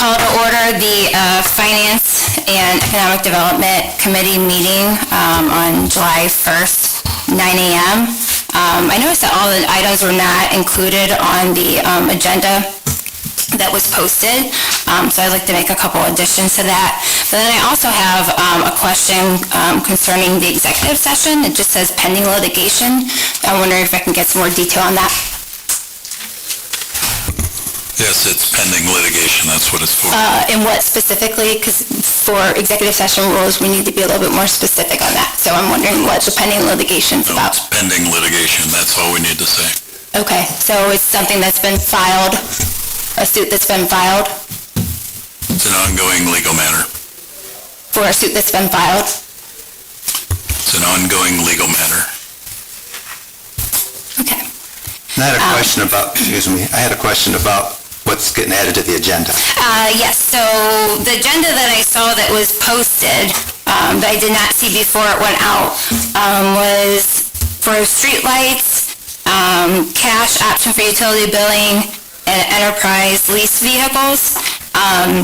call to order the Finance and Economic Development Committee meeting on July 1st, 9 a.m. I noticed that all the items were not included on the agenda that was posted, so I'd like to make a couple additions to that. But then I also have a question concerning the executive session. It just says pending litigation. I'm wondering if I can get some more detail on that. Yes, it's pending litigation. That's what it's for. And what specifically? Because for executive session rules, we need to be a little bit more specific on that. So I'm wondering what the pending litigation's about. It's pending litigation. That's all we need to say. Okay, so it's something that's been filed, a suit that's been filed? It's an ongoing legal matter. For a suit that's been filed? It's an ongoing legal matter. Okay. I had a question about, I had a question about what's getting added to the agenda. Yes, so the agenda that I saw that was posted, that I did not see before it went out, was for streetlights, cash option for utility billing, and enterprise lease vehicles. I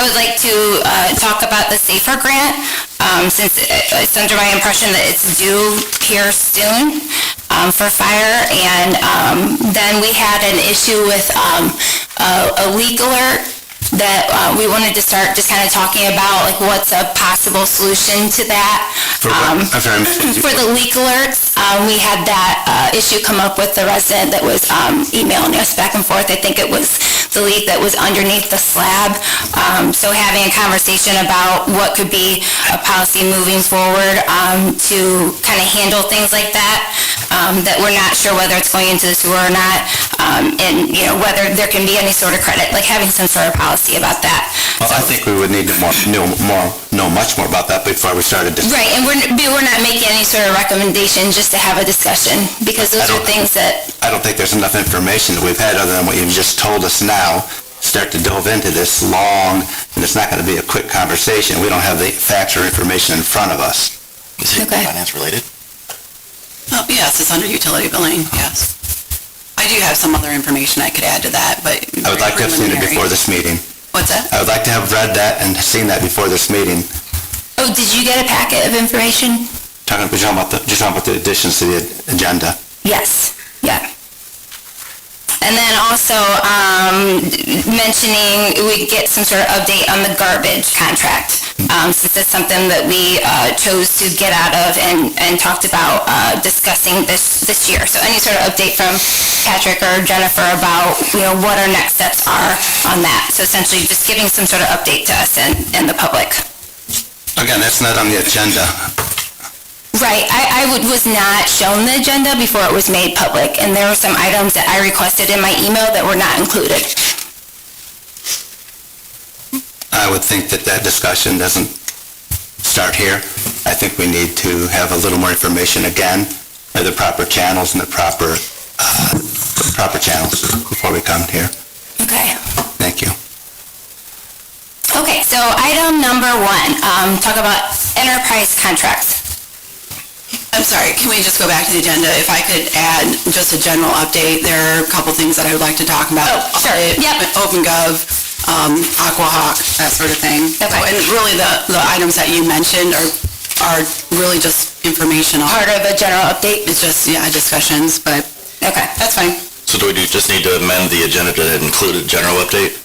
would like to talk about the SAFER grant, since it's under my impression that it's due here soon for fire. And then we had an issue with a leak alert that we wanted to start just kind of talking about, like, what's a possible solution to that. For what? I'm sorry. For the leak alerts, we had that issue come up with the resident that was emailing us back and forth. I think it was the leak that was underneath the slab. So having a conversation about what could be a policy moving forward to kind of handle things like that, that we're not sure whether it's going into the sewer or not, and whether there can be any sort of credit, like having some sort of policy about that. Well, I think we would need to know much more about that before we started. Right, and we're not making any sort of recommendation, just to have a discussion, because those are things that... I don't think there's enough information that we've had other than what you've just told us now. Start to delve into this long, and it's not going to be a quick conversation. We don't have the facts or information in front of us. Is it finance related? Oh, yes, it's under utility billing, yes. I do have some other information I could add to that, but... I would like to have seen it before this meeting. What's that? I would like to have read that and seen that before this meeting. Oh, did you get a packet of information? You're talking about the additions to the agenda. Yes, yeah. And then also mentioning we get some sort of update on the garbage contract, since it's something that we chose to get out of and talked about discussing this year. So any sort of update from Patrick or Jennifer about what our next steps are on that. So essentially just giving some sort of update to us and the public. Again, that's not on the agenda. Right. I was not shown the agenda before it was made public, and there were some items that I requested in my email that were not included. I would think that discussion doesn't start here. I think we need to have a little more information again, the proper channels and the proper channels before we come here. Okay. Thank you. Okay, so item number 1, talk about enterprise contracts. I'm sorry, can we just go back to the agenda? If I could add just a general update, there are a couple things that I would like to talk about. Oh, sure. Yep. OpenGov, Aquahawk, that sort of thing. Okay. And really the items that you mentioned are really just informational. Part of a general update? It's just, discussions, but Okay. that's fine. So do we just need to amend the agenda to include a general update?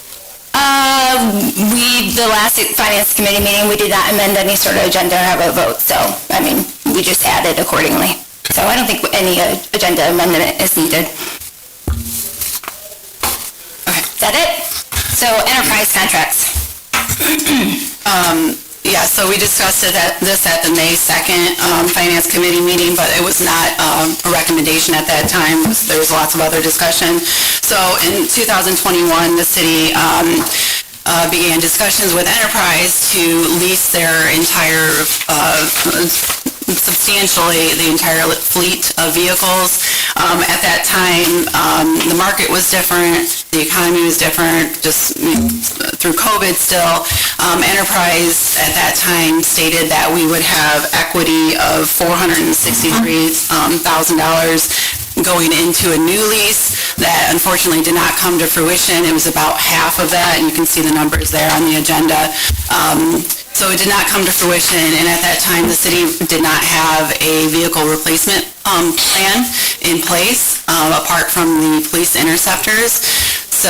The last Finance Committee meeting, we did not amend any sort of agenda or have a vote, so, we just added accordingly. So I don't think any agenda amendment is needed. Okay. Is that it? So enterprise contracts. Yeah, so we discussed this at the May 2nd Finance Committee meeting, but it was not a recommendation at that time. There was lots of other discussion. So in 2021, the city began discussions with Enterprise to lease their entire, substantially the entire fleet of vehicles. At that time, the market was different, the economy was different, just through COVID still. Enterprise at that time stated that we would have equity of $463,000 going into a new lease that unfortunately did not come to fruition. It was about half of that, and you can see the numbers there on the agenda. So it did not come to fruition, and at that time, the city did not have a vehicle replacement plan in place, apart from the police interceptors. So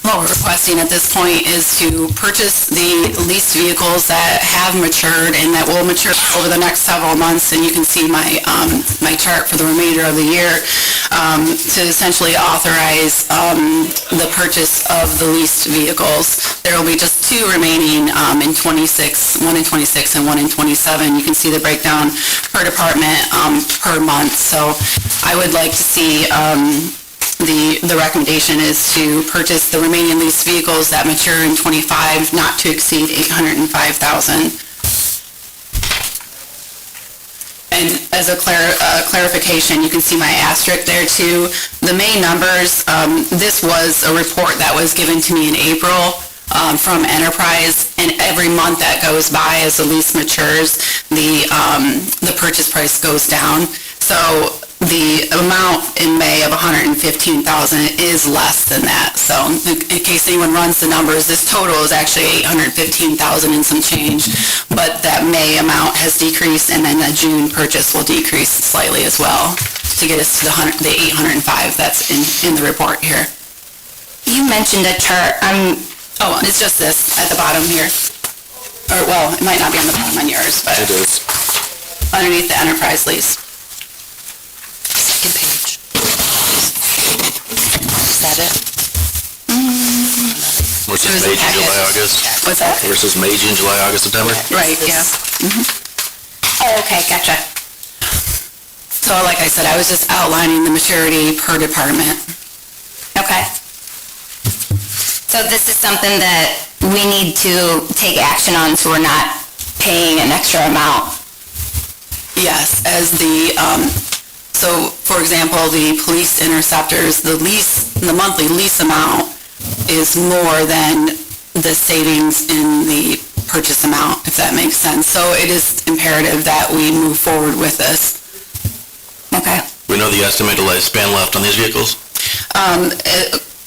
what we're requesting at this point is to purchase the leased vehicles that have matured and that will mature over the next several months, and you can see my my chart for the remainder of the year, to essentially authorize the purchase of the leased vehicles. There will be just two remaining in 26, one in 26 and one in 27. You can see the breakdown per department per month. So I would like to see the recommendation is to purchase the remaining leased vehicles that mature in 25, not to exceed $805,000. And as a clarification, you can see my asterisk there too. The main numbers, this was a report that was given to me in April from Enterprise, and every month that goes by as the lease matures, the purchase price goes down. So the amount in May of $115,000 is less than that. So in case anyone runs the numbers, this total is actually $815,000 and some change, but that May amount has decreased, and then the June purchase will decrease slightly as well to get us to the $805 that's in the report here. You mentioned a chart. Oh, it's just this at the bottom here. Or, well, it might not be on the bottom on yours, but It is. underneath the Enterprise lease. Second page. Is that it? Versus It was May, a June, July, packet. August. What's that? Versus May, June, July, August, September. Right, yeah. Oh, okay, gotcha. So like I said, I was just outlining the maturity per department. Okay. So this is something that we need to take action on, so we're not paying an extra amount. Yes, as the, so for example, the police interceptors, the monthly lease amount is more than the savings in the purchase amount, if that makes sense. So it is imperative that we move forward with this. Okay. We know the estimated lifespan left on these vehicles.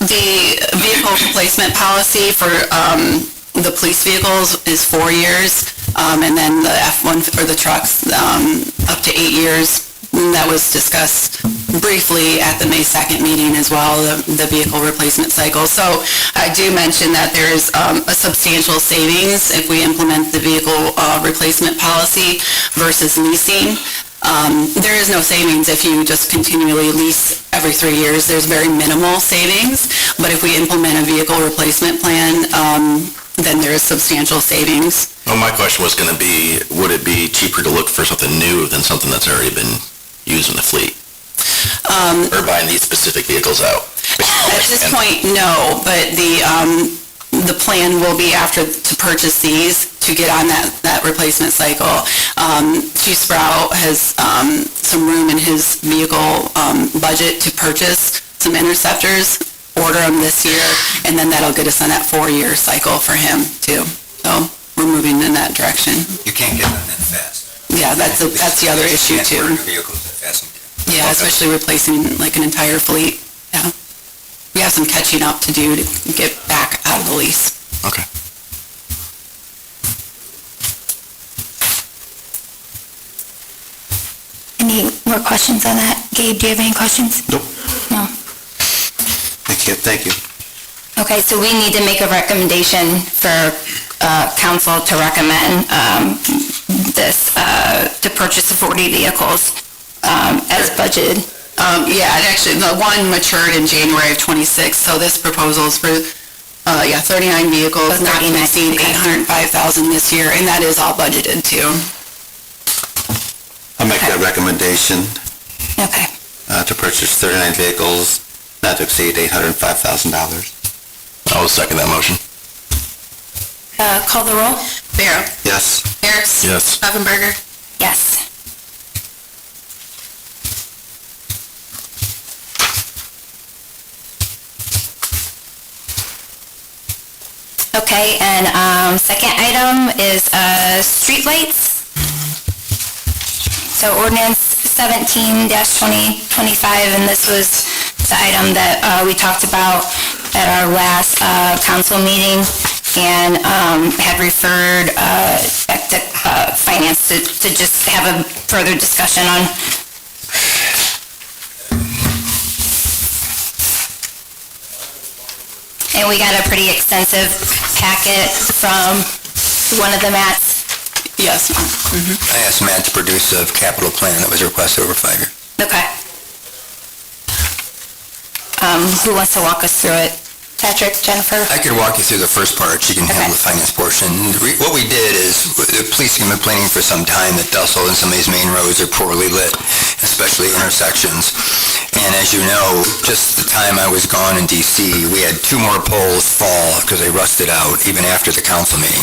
The vehicle replacement policy for the police vehicles is 4 years, and then the F-1, or the trucks, up to 8 years. That was discussed briefly at the May 2nd meeting as well, the vehicle replacement cycle. So I do mention that there's a substantial savings if we implement the vehicle replacement policy versus leasing. There is no savings if you just continually lease every 3 years. There's very minimal savings, but if we implement a vehicle replacement plan, then there is substantial savings. Well, my question was going to be, would it be cheaper to look for something new than something that's already been used in the fleet? Or buying these specific vehicles out? At this point, no, but the plan will be after to purchase these to get on that replacement cycle. Chief Sprout has some room in his vehicle budget to purchase some interceptors, order them this year, and then that'll get us on that 4-year cycle for him too. So we're moving in that direction. You can't get on that fast. Yeah, that's the other issue You can't too. order vehicles that fast. Yeah, especially replacing like an entire fleet. Yeah. We have some catching up to do to get back out of the lease. Okay. Any more questions on that? Gabe, do you have any questions? Nope. No? Thank you. Okay, so we need to make a recommendation for council to recommend this, to purchase the 40 vehicles as budgeted. Yeah, and actually, the one matured in January of '26, so this proposal is for, 39 vehicles, not to 39, exceed okay. $805,000 this year, and that is all budgeted too. I'll make that recommendation Okay. to purchase 39 vehicles, not to exceed $805,000. I will second that motion. Call the roll? Barrow. Yes. Harris. Yes. Ravenberger. Yes. Okay, and second item is streetlights. So ordinance 17-2025, and this was the item that we talked about at our last council meeting, and had referred back to finance to just have a further discussion on. And we got a pretty extensive packet from one of the Matts. Yes. I asked Matt to produce a capital plan that was requested over 5 years. Okay. Who wants to walk us through it? Patrick, Jennifer? I could walk you through the first part, she can handle the finance portion. What we did is, the police have been complaining for some time that Dussel and some of these main roads are poorly lit, especially intersections. And as you know, just the time I was gone in DC, we had 2 more poles fall because they rusted out, even after the council meeting.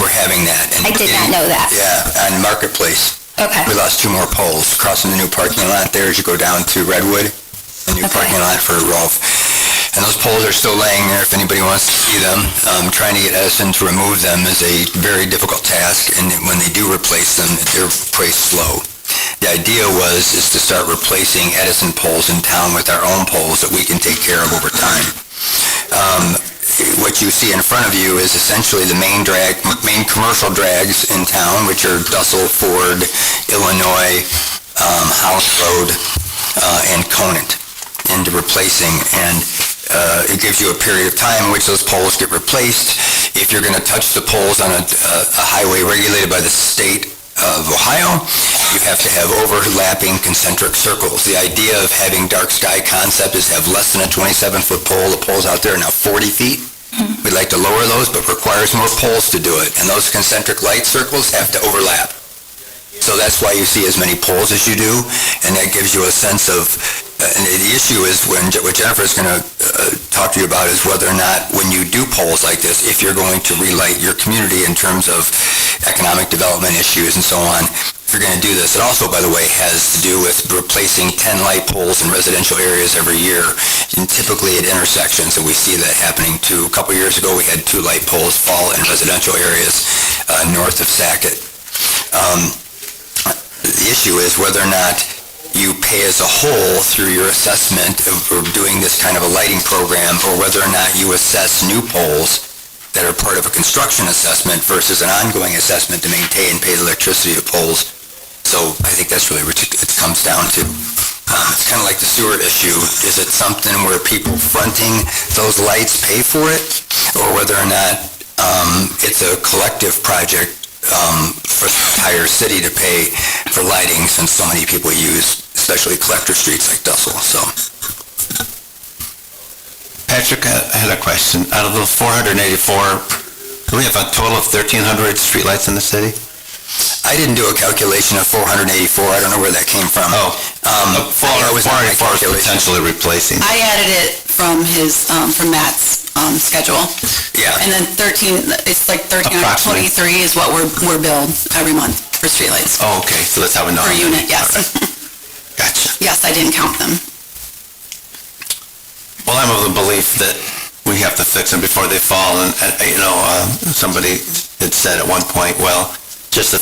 We're having that. I did not know that. Yeah, on Marketplace. Okay. We lost 2 more poles, crossing the new parking lot there as you go down to Redwood, a new parking lot for Rolf. And those poles are still laying there if anybody wants to see them. Trying to get Edison to remove them is a very difficult task, and when they do replace them, they're replaced slow. The idea is to start replacing Edison poles in town with our own poles that we can take care of over time. What you see in front of you is essentially the main commercial drags in town, which are Dussel, Ford, Illinois, Holland Road, and Conant, into replacing. And it gives you a period of time in which those poles get replaced. If you're going to touch the poles on a highway regulated by the state of Ohio, you have to have overlapping concentric circles. The idea of having dark sky concept is to have less than a 27-foot pole. The poles out there are now 40 feet. We'd like to lower those, but requires more poles to do it. And those concentric light circles have to overlap. So that's why you see as many poles as you do, and that gives you a sense of, and the issue is what Jennifer's going to talk to you about is whether or not when you do poles like this, if you're going to relight your community in terms of economic development issues and so on, if you're going to do this. It also, by the way, has to do with replacing 10 light poles in residential areas every year, and typically at intersections, and we see that happening too. A couple years ago, we had 2 light poles fall in residential areas north of Sackett. The issue is whether or not you pay as a whole through your assessment of doing this kind of a lighting program, or whether or not you assess new poles that are part of a construction assessment versus an ongoing assessment to maintain and pay the electricity of poles. So I think that's really what it comes down to. It's kind of like the sewer issue. Is it something where people fronting those lights pay for it, or whether or not it's a collective project for the entire city to pay for lighting, since so many people use, especially collector streets like Dussel, so. Patrick, I had a question. Out of the 484, do we have a total of 1,300 streetlights in the city? I didn't do a calculation of 484, I don't know where that came from. Oh, 484 is potentially replacing. I added it from Matt's schedule. Yeah. And then it's like 1,323 is what we're billed every month for streetlights. Oh, okay, so that's how we know. Per unit, yes. Gotcha. Yes, I didn't count them. Well, I'm of the belief that we have to fix them before they fall, and, somebody had said at one point, well, just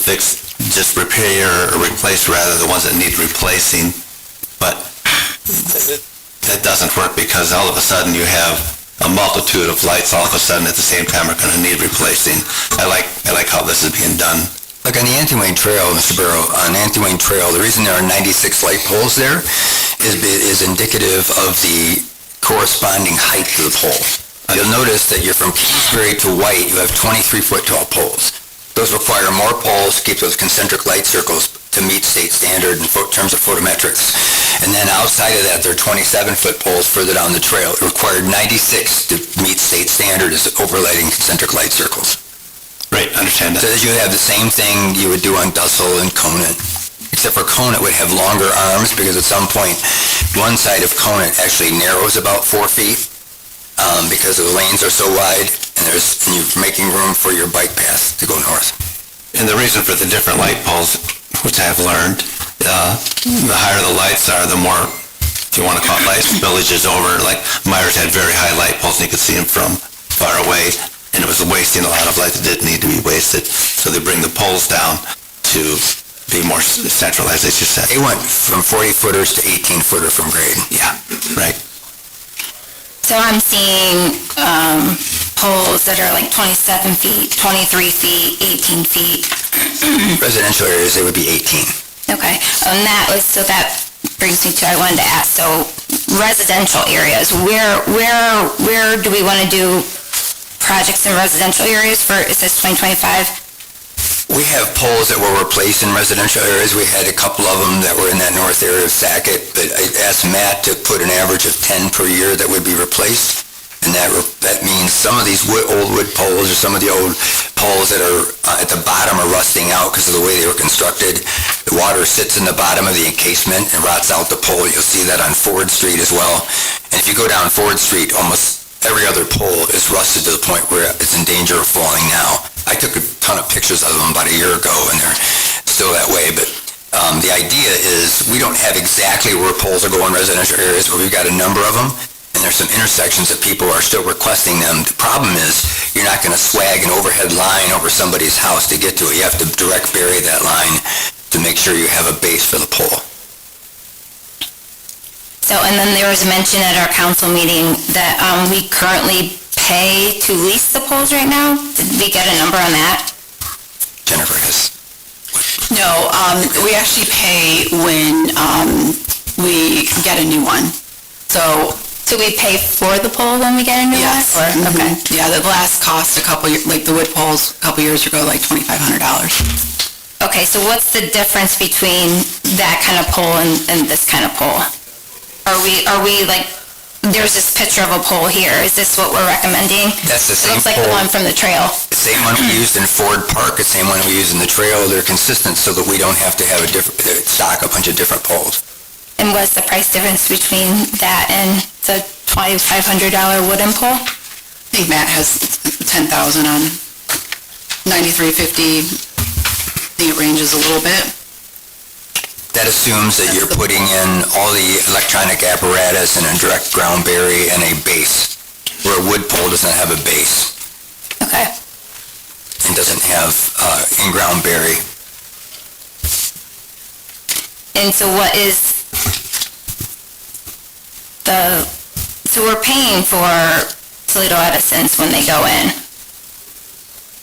repair or replace rather the ones that need replacing, but that doesn't work because all of a sudden you have a multitude of lights all of a sudden at the same time are going to need replacing. I like how this is being done. Like on the Antewayne Trail, Mr. Burrow, on Antewayne Trail, the reason there are 96 light poles there is indicative of the corresponding height of the pole. You'll notice that you're from Kingsbury to White, you have 23-foot tall poles. Those require more poles to keep those concentric light circles to meet state standard in terms of photometrics. And then outside of that, there are 27-foot poles further down the trail. It required 96 to meet state standard as overlighting concentric light circles. Right, understand that. So you would have the same thing you would do on Dussel and Conant, except for Conant would have longer arms because at some point, one side of Conant actually narrows about 4 feet because the lanes are so wide, and you're making room for your bike path to go north. And the reason for the different light poles, which I have learned, the higher the lights are, the more, if you want to call it light spillages over. Like Myers had very high light poles, and you could see them from far away, and it was wasting a lot of light that didn't need to be wasted. So they bring the poles down to be more centralized, as you said. They went from 40-footers to 18-footer from grade. Yeah, right. So I'm seeing poles that are like 27 feet, 23 feet, 18 feet. Residential areas, they would be 18. Okay, and that brings me to, I wanted to ask, so residential areas, where do we want to do projects in residential areas for, it says 2025? We have poles that were replaced in residential areas. We had a couple of them that were in that north area of Sackett, but I asked Matt to put an average of 10 per year that would be replaced. And that means some of these old wood poles or some of the old poles that are at the bottom are rusting out because of the way they were constructed. The water sits in the bottom of the encasement and rots out the pole. You'll see that on Ford Street as well. And if you go down Ford Street, almost every other pole is rusted to the point where it's in danger of falling now. I took a ton of pictures of them about a year ago, and they're still that way. But the idea is we don't have exactly where poles are going in residential areas, but we've got a number of them, and there's some intersections that people are still requesting them. The problem is you're not going to swag an overhead line over somebody's house to get to it. You have to direct bury that line to make sure you have a base for the pole. So, and then there was a mention at our council meeting that we currently pay to lease the poles right now. Did we get a number on that? Jennifer has. No, we actually pay when we get a new one. So, we pay for the pole when we get a new one? yes. Or- Okay. Yeah, the last cost like the wood poles, a couple years ago, like $2,500. Okay, so what's the difference between that kind of pole and this kind of pole? Are we like, there's this picture of a pole here, is this what we're recommending? That's the same It looks like the pole. one from the trail. The same one we used in Ford Park, the same one we use in the trail. They're consistent so that we don't have to have stock a bunch of different poles. And what's the price difference between that and the $2,500 wooden pole? I think Matt has 10,000 on 9350. I think it ranges a little bit. That assumes that you're putting in all the electronic apparatus and a direct ground bury and a base, where a wood pole does not have a base Okay. and doesn't have in-ground bury. And so what is so we're paying for Toledo Edison's when they go in.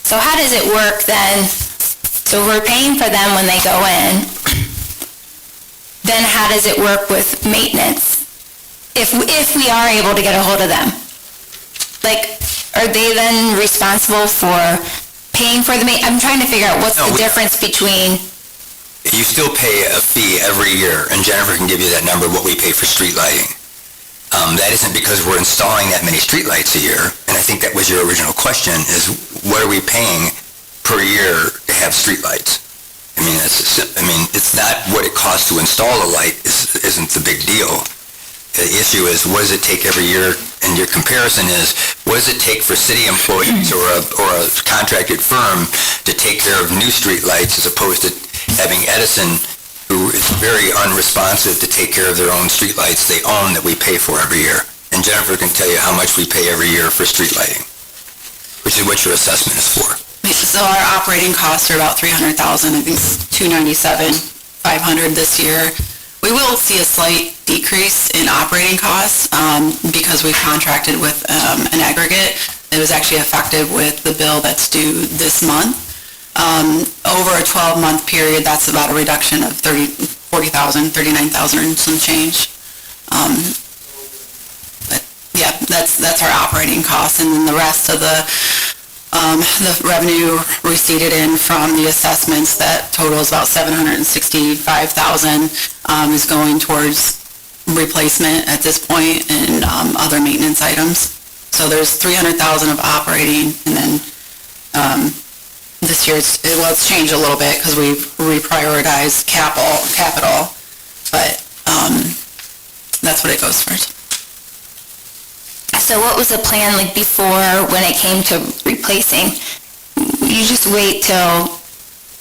So how does it work then? So we're paying for them when they go in. Then how does it work with maintenance? If we are able to get a hold of them? Like, are they then responsible for paying for the I'm trying to figure out what's No, the we- difference between, You still pay a fee every year, and Jennifer can give you that number, what we pay for street lighting. That isn't because we're installing that many street lights a year, and I think that was your original question, is what are we paying per year to have street lights? I mean, it's not what it costs to install a light isn't the big deal. The issue is, what does it take every year? And your comparison is, what does it take for city employees or a contracted firm to take care of new street lights as opposed to having Edison, who is very unresponsive to take care of their own street lights they own that we pay for every year. And Jennifer can tell you how much we pay every year for street lighting, which is what your assessment is for. So our operating costs are about $300,000. I think it's $297,500 this year. We will see a slight decrease in operating costs because we contracted with an aggregate. It was actually effective with the bill that's due this month. Over a 12-month period, that's about a reduction of $40,000, $39,000 and some change. But yeah, that's our operating costs, and then the rest of the revenue receipted in from the assessments that totals about $765,000 is going towards replacement at this point and other maintenance items. So there's $300,000 of operating, and then this year it's changed a little bit because we've reprioritized capital, but that's what it goes for. so what was the plan like before when it came to replacing? You just wait till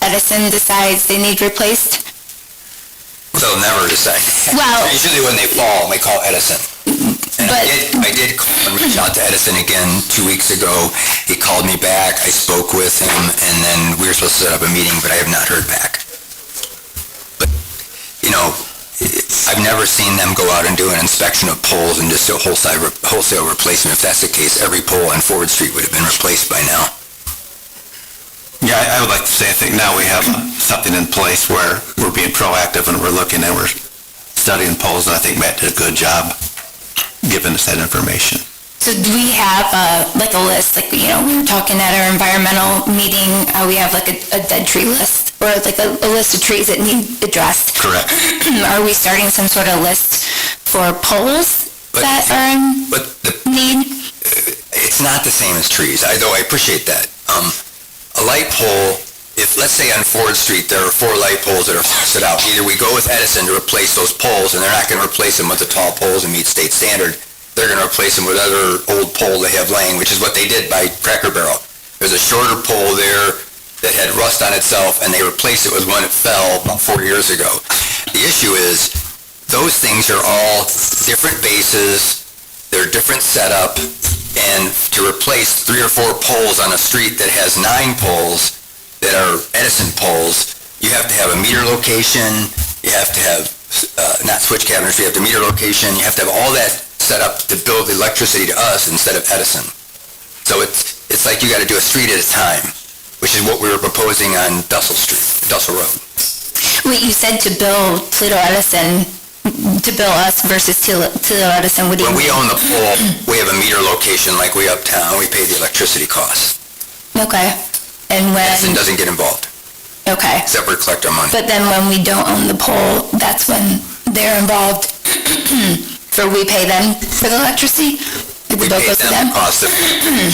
Edison decides they need replaced? They'll never decide. Well- Usually when they fall, we call Edison. And But- I did call and reach out to Edison again 2 weeks ago. He called me back, I spoke with him, and then we were supposed to set up a meeting, but I have not heard back. you know, I've never seen them go out and do an inspection of poles and just do a wholesale replacement. If that's the case, every pole on Ford Street would have been replaced by now. Yeah, I would like to say, I think now we have something in place where we're being proactive and we're looking and we're studying poles, and I think Matt did a good job giving us that information. So do we have like a list, like, you know, we were talking at our environmental meeting, we have like a dead tree list, or like a list of trees that need addressed. Correct. Are we starting some sort of list for poles that are in But need? it's not the same as trees, though I appreciate that. A light pole, if, let's say on Ford Street, there are 4 light poles that are set out, either we go with Edison to replace those poles, and they're not going to replace them with the tall poles and meet state standard, they're going to replace them with other old pole they have laying, which is what they did by Cracker Barrel. There's a shorter pole there that had rust on itself, and they replaced it with one that fell about 4 years ago. The issue is, those things are all different bases, they're different setup, and to replace 3 or 4 poles on a street that has 9 poles that are Edison poles, you have to have a meter location, you have to have, not switch cabinets, you have to meter location, you have to have all that set up to build the electricity to us instead of Edison. So it's like you got to do a street at a time, which is what we were proposing on Dussel Road. Wait, you said to bill Toledo Edison, to bill us versus Toledo Edison, what do you When we mean? own the pole, we have a meter location like we uptown, we pay the electricity costs. Okay, and Edison when, doesn't get involved, okay. except for collect our money. But then when we don't own the pole, that's when they're involved. So we pay them for the electricity? The We bill pay goes to them them? the cost of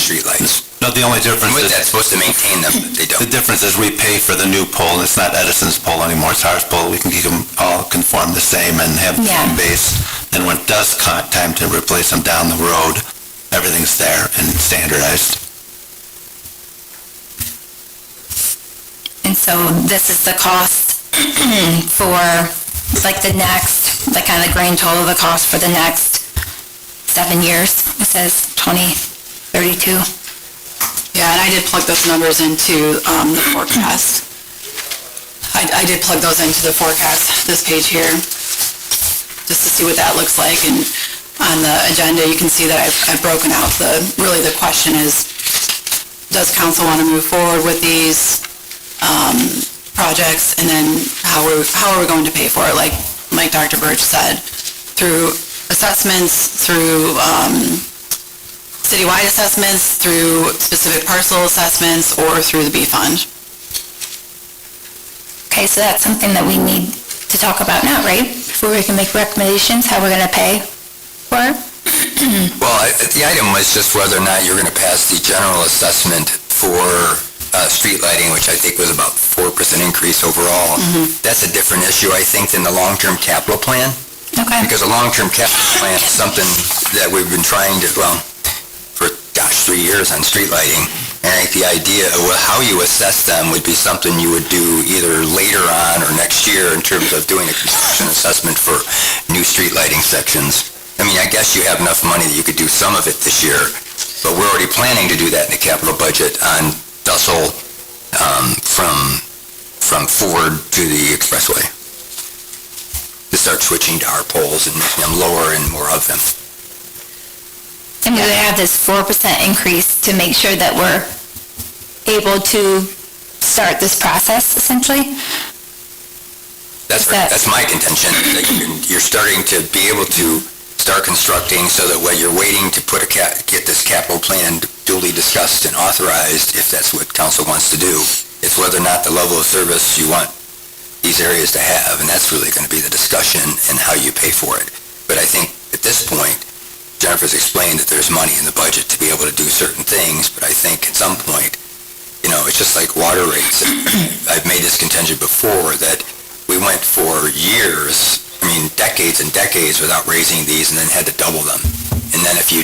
streetlights. No, the only And difference with is, that, supposed to maintain them, but they the don't. difference is we pay for the new pole, and it's not Edison's pole anymore, it's ours pole. We can keep them all conform the same and have the Yeah. same base. And when it does time to replace them down the road, everything's there and standardized. And so this is the cost for like the next, like kind of the grand total of the cost for the next 7 years. It says 2032. Yeah, and I did plug those numbers into the forecast. I did plug those into the forecast, this page here, just to see what that looks like. And on the agenda, you can see that I've broken out really the question is, does council want to move forward with these projects? And then how are we going to pay for it? Like Dr. Birch said, through assessments, through citywide assessments, through specific parcel assessments, or through the B fund. Okay, so that's something that we need to talk about now, right? Before we can make recommendations, how we're going to pay for it? Well, the item was just whether or not you're going to pass the general assessment for street lighting, which I think was about 4% increase overall. That's a different issue, I think, than the long-term capital plan. Okay. Because a long-term capital plan is something that we've been trying to, for 3 years on street lighting. And I think the idea of how you assess them would be something you would do either later on or next year in terms of doing a construction assessment for new street lighting sections. I mean, I guess you have enough money that you could do some of it this year, but we're already planning to do that in the capital budget on Dussel from Ford to the expressway. To start switching to our poles and making them lower and more of them. And we would have this 4% increase to make sure that we're able to start this process, essentially? That's my contention, that you're starting to be able to start constructing so that when you're waiting to get this capital plan duly discussed and authorized, if that's what council wants to do, it's whether or not the level of service you want these areas to have, and that's really going to be the discussion and how you pay for it. But I think at this point, Jennifer's explained that there's money in the budget to be able to do certain things, but I think at some point, it's just like water rates. I've made this contention before that we went for years, decades and decades without raising these and then had to double them. And then if you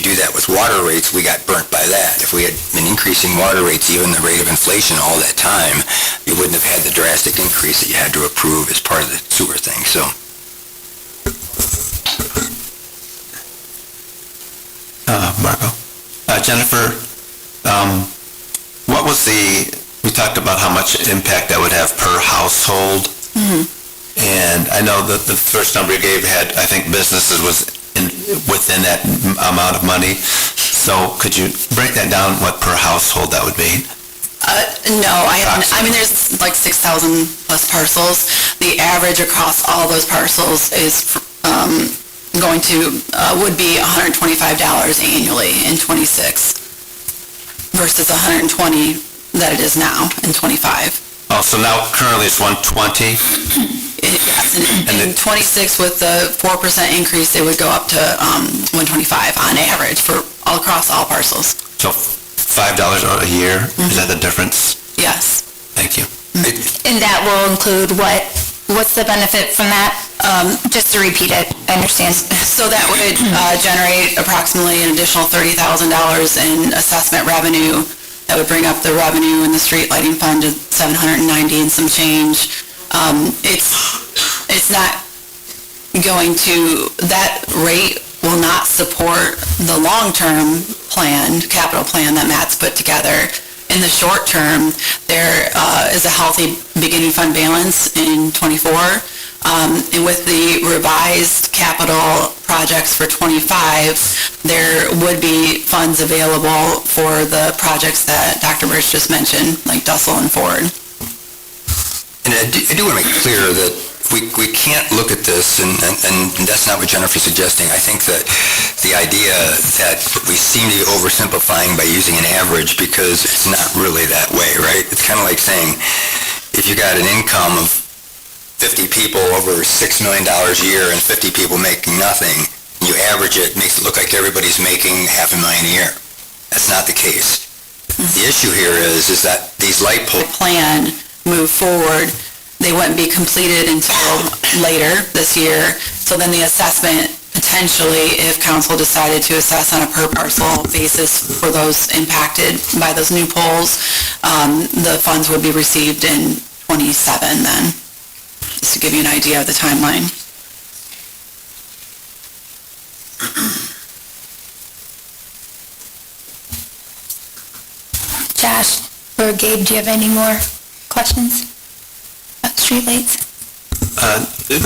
do that with water rates, we got burnt by that. If we had been increasing water rates, even the rate of inflation all that time, you wouldn't have had the drastic increase that you had to approve as part of the sewer thing, so. Marco. Jennifer, what was we talked about how much impact that would have per household. And I know that the first number you gave had, I think, businesses was within that amount of money. So could you break that down, what per household that would be? No, I haven't. I mean, there's like 6,000 plus parcels. The average across all those parcels is would be $125 annually in '26 versus $120 that it is now in '25. Oh, so now currently it's 120? Yes, in '26 with the 4% increase, it would go up to $125 on average for all across all parcels. So $5 a year, is that the difference? Yes. Thank you. And that will include what? What's the benefit from that? Just to repeat it, I understand. So that would generate approximately an additional $30,000 in assessment revenue. That would bring up the revenue in the street lighting fund to $790 and some change. It's not going to, that rate will not support the long-term plan, capital plan that Matt's put together. In the short term, there is a healthy beginning fund balance in '24. And with the revised capital projects for '25, there would be funds available for the projects that Dr. Birch just mentioned, like Dussel and Ford. And I do want to make clear that we can't look at this, and that's not what Jennifer's suggesting. I think that the idea that we seem to be oversimplifying by using an average because it's not really that way, right? It's kind of like saying, if you got an income of 50 people over $6 million a year and 50 people making nothing, and you average it, makes it look like everybody's making $500,000 a year. That's not the case. The issue here is that these light poles... Plan move forward, they wouldn't be completed until later this year. So then the assessment, potentially, if council decided to assess on a per parcel basis for those impacted by those new poles, the funds would be received in '27 then, just to give you an idea of the timeline. Josh or Gabe, do you have any more questions about streetlights?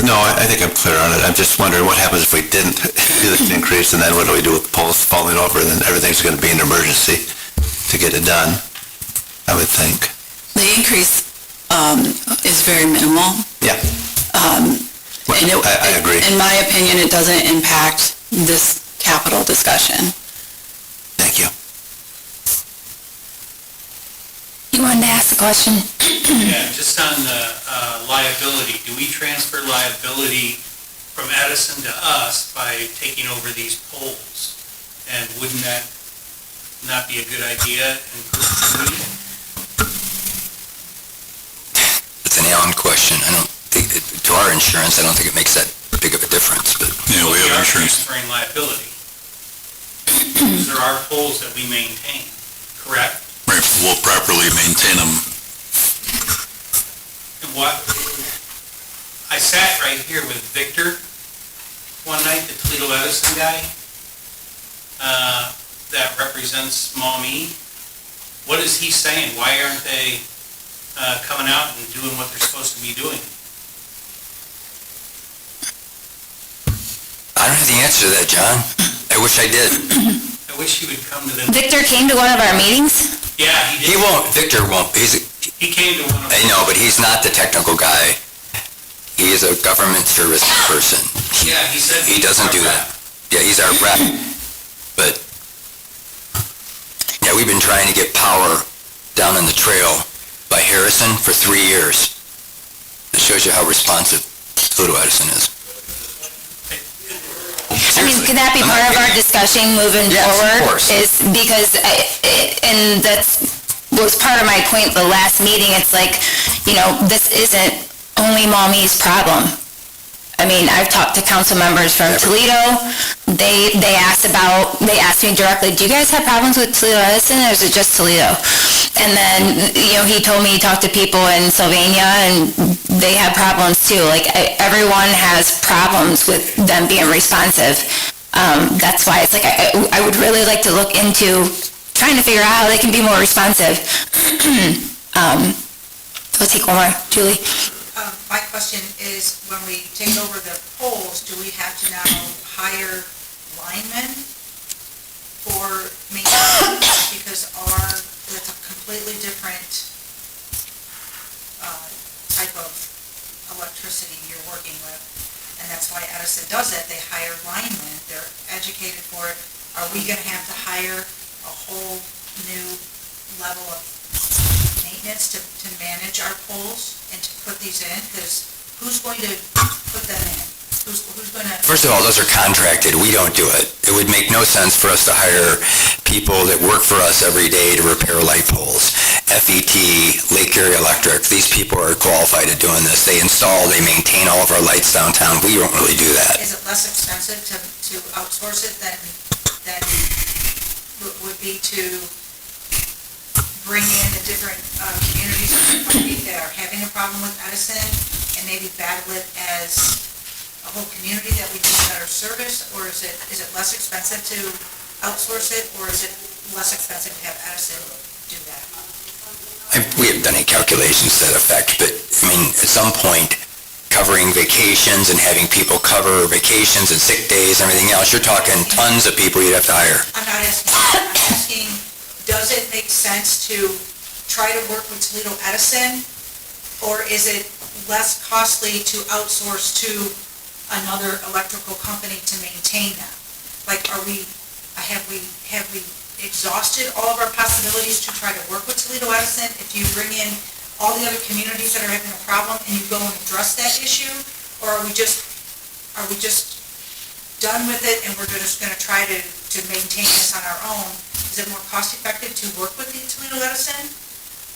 No, I think I'm clear on it. I'm just wondering what happens if we didn't do this increase, and then what do we do with the poles falling over, and then everything's going to be an emergency to get it done, I would think. The increase is very minimal. Yeah. And I agree. In my opinion, it doesn't impact this capital discussion. Thank you. You wanted to ask a question? Yeah, just on the liability, do we transfer liability from Edison to us by taking over these poles? And wouldn't that not be a good idea in perpetuity? It's an Allen question. I don't think, to our insurance, I don't think it makes that big of a difference, but... Yeah, we have are insurance. transferring liability. These are our poles that we maintain, correct? Right, we'll properly maintain them. And what, I sat right here with Victor one night, the Toledo Edison guy, that represents Maumee. What is he saying? Why aren't they coming out and doing what they're supposed to be doing? I don't have the answer to that, John. I wish I did. I wish he would come to the, Victor came to one of our meetings? yeah, he He did. won't, Victor won't, He came to one of I know, but he's not the technical guy. He is a government service person. Yeah, he said. He doesn't do that. Yeah, he's our rep. But, yeah, we've been trying to get power down on the trail by Harrison for 3 years. It shows you how responsive Toledo Edison is. I mean, could that be I'm part not of our kidding. discussion moving Yes, of forward? course. Is because, and that's was part of my point the last meeting, it's like, you know, this isn't only Maumee's problem. I mean, I've talked to council members from Toledo, they asked me directly, do you guys have problems with Toledo Edison, or is it just Toledo? And then, you know, he told me he talked to people in Sylvania, and they have problems too. Like, everyone has problems with them being responsive. That's why it's like, I would really like to look into trying to figure out how they can be more responsive. Let's take one more. Julie? My question is, when we take over the poles, do we have to now hire linemen for maintenance? Because that's a completely different type of electricity you're working with. And that's why Edison does it. They hire linemen. They're educated for it. Are we going to have to hire a whole new level of maintenance to manage our poles and to put these in? Because who's going to put them in? Who's going to? First of all, those are contracted. We don't do it. It would make no sense for us to hire people that work for us every day to repair light poles. FET, Lake Erie Electric, these people are qualified at doing this. They install, they maintain all of our lights downtown. We don't really do that. Is it less expensive to outsource it than would be to bring in the different communities that are having a problem with Edison and maybe battle it as a whole community that we need better service? Or is it less expensive to outsource it, or is it less expensive to have Edison do that? We haven't done any calculations to that effect, but, I mean, at some point, covering vacations and having people cover vacations and sick days and everything else, you're talking tons of people you'd have to hire. I'm not asking that. I'm asking, does it make sense to try to work with Toledo Edison, or is it less costly to outsource to another electrical company to maintain them? Like, have we exhausted all of our possibilities to try to work with Toledo Edison? If you bring in all the other communities that are having a problem and you go and address that issue, or are we just done with it and we're just going to try to maintain this on our own? Is it more cost effective to work with the Toledo Edison?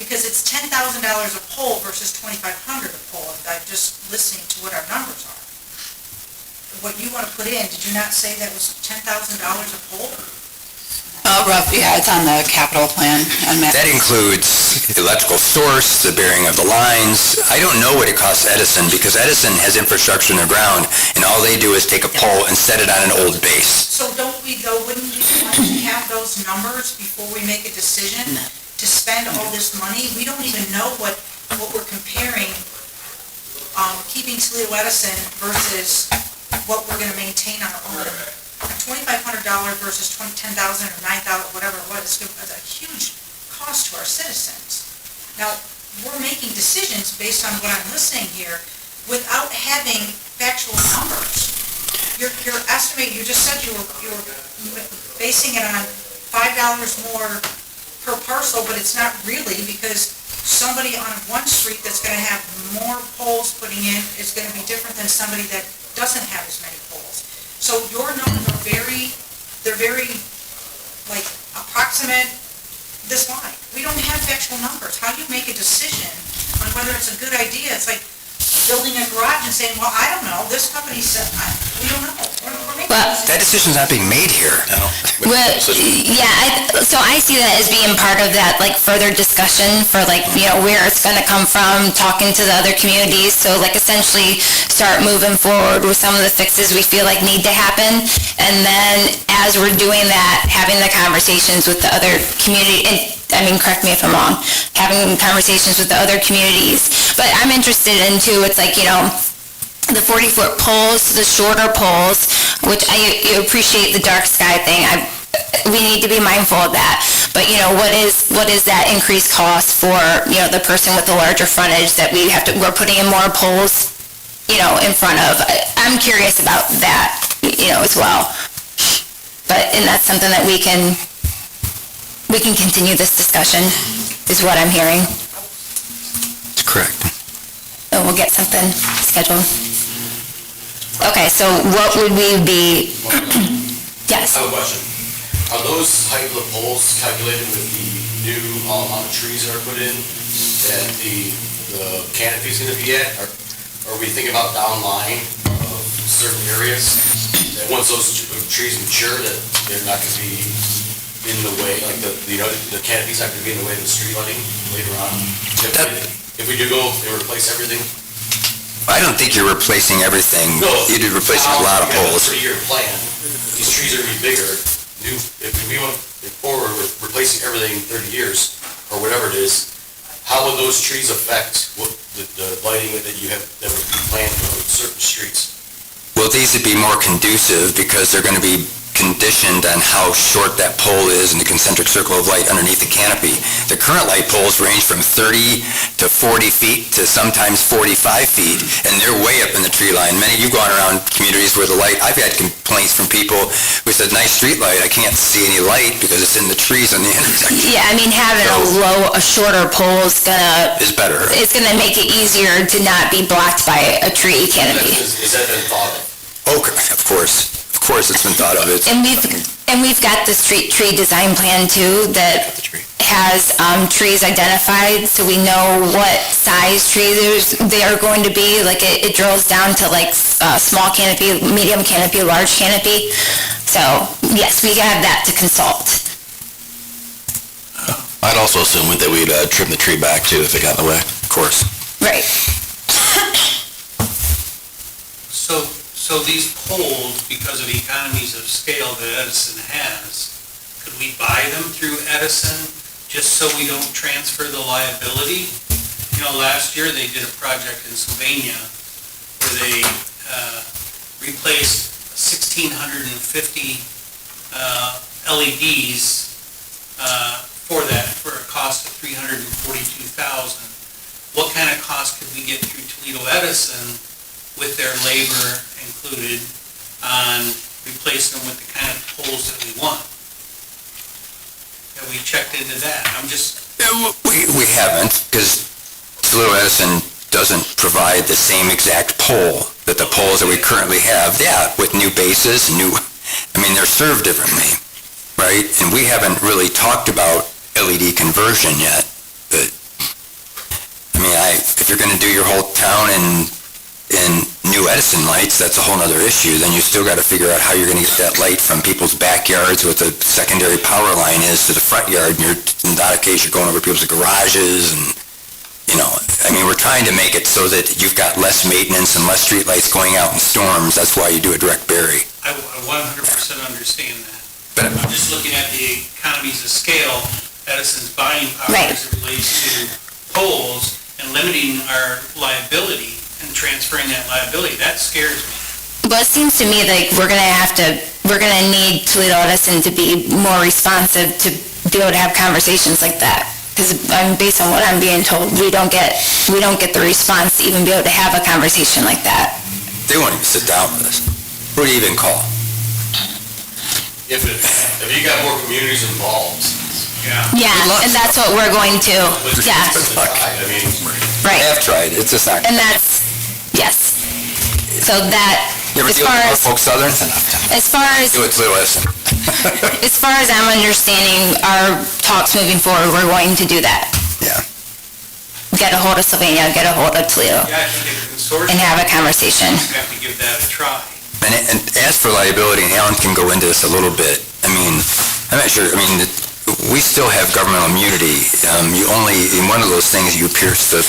Because it's $10,000 a pole versus $2,500 a pole. I'm just listening to what our numbers are. What you want to put in, did you not say that was $10,000 a pole? Roughly, yeah, it's on the capital plan. That includes the electrical source, the bearing of the lines. I don't know what it costs Edison, because Edison has infrastructure in the ground, and all they do is take a pole and set it on an old base. So wouldn't we want to have those numbers before we make a decision to spend all this money? We don't even know what we're comparing, keeping Toledo Edison versus what we're going to maintain on our own. $2,500 versus $10,000 or $9,000, whatever it was, is a huge cost to our citizens. Now, we're making decisions based on what I'm listening here without having factual numbers. You're estimating, you just said you were basing it on $5 more per parcel, but it's not really, because somebody on one street that's going to have more poles putting in is going to be different than somebody that doesn't have as many poles. So your numbers are very like approximate this line. We don't have actual numbers. How do you make a decision on whether it's a good idea? It's like building a garage and saying, well, I don't know, this company said, we don't know. We're making Well, decisions. That decision's not being made here. Well, yeah, so I see that as being part of that, like, further discussion for, like, where it's gonna come from, talking to the other communities, so, like, essentially start moving forward with some of the fixes we feel like need to happen, and then as we're doing that, having the conversations with the other community, and, correct me if I'm wrong, having conversations with the other communities, but I'm interested in, too, it's like, the 40-foot poles, the shorter poles, which I appreciate the dark sky thing. We need to be mindful of that. But, what is that increased cost for, the person with the larger frontage that we're putting in more poles, in front of? I'm curious about that, as well. And that's something that we can continue this discussion, is what I'm hearing. That's correct. So we'll get something scheduled. Okay, so what would we be, yes? I have a question. Are those height of the poles calculated with the new amount of trees that are put in, that the canopy's gonna be at? Or are we thinking about downline of certain areas, that once those trees mature, that they're not gonna be in the way, like the canopy's not gonna be in the way of the street lighting later on? If we do go and replace everything? I don't think you're replacing everything. No. You'd be replacing a lot of poles. If we have a 3-year plan, these trees are gonna be bigger. If we want, if we're replacing everything in 30 years, or whatever it is, how would those trees affect the lighting that you have, that would be planned for certain streets? Well, these would be more conducive because they're going to be conditioned on how short that pole is in the concentric circle of light underneath the canopy. The current light poles range from 30 to 40 feet to sometimes 45 feet, and they're way up in the tree line. Many of you've gone around communities where the light, I've had complaints from people who said, nice street light, I can't see any light because it's in the trees on the intersection. Yeah, I mean, having a shorter pole is Is better. it's gonna make it easier to not be blocked by a tree canopy. Is that been thought of? Okay, of course. Of course it's been thought of. It's And we've got the street tree design plan too that has trees identified, so we know what size trees they are going to be. Like it drills down to like small canopy, medium canopy, large canopy. So yes, we have that to consult. I'd also assume that we'd trim the tree back too if it got in the way. of course. Right. So these poles, because of economies of scale that Edison has, could we buy them through Edison just so we don't transfer the liability? You know, last year they did a project in Sylvania where they replaced 1,650 LEDs for a cost of $342,000. What kind of cost could we get through Toledo Edison with their labor included on replacing them with the kind of poles that we want? Have we checked into that? We haven't, because Toledo Edison doesn't provide the same exact pole that the poles that we currently have. Yeah, with new bases, they're served differently, right? And we haven't really talked about LED conversion yet, but, if you're gonna do your whole town in new Edison lights, that's a whole nother issue. Then you still gotta figure out how you're gonna get that light from people's backyards, what the secondary power line is to the front yard, and in that case, you're going over people's garages, and, we're trying to make it so that you've got less maintenance and less street lights going out in storms. That's why you do a direct bury. I 100% understand that. I'm just looking at the economies of scale, Edison's buying power Right. as it relates to poles and limiting our liability and transferring that liability. That scares me. Well, it seems to me like we're gonna need Toledo Edison to be more responsive to be able to have conversations like that. Because based on what I'm being told, we don't get the response to even be able to have a conversation like that. They won't even sit down with us. Who do you even call? If you got more communities involved, Yeah, and that's what we're going to, yeah, I right. have tried, it's just not. And that's, yes. So that, You ever as deal far with as, Norfolk Southern? Do it Toledo Edison. as far as I'm understanding, our talks moving forward, we're going to do that. Yeah. Get a hold of Sylvania, get a hold of Toledo, Yeah, I think if a consortium, and have a conversation. we have to give that a try. And as for liability, and Alan can go into this a little bit, I'm not sure, we still have governmental immunity. You only, in one of those things, you pierce the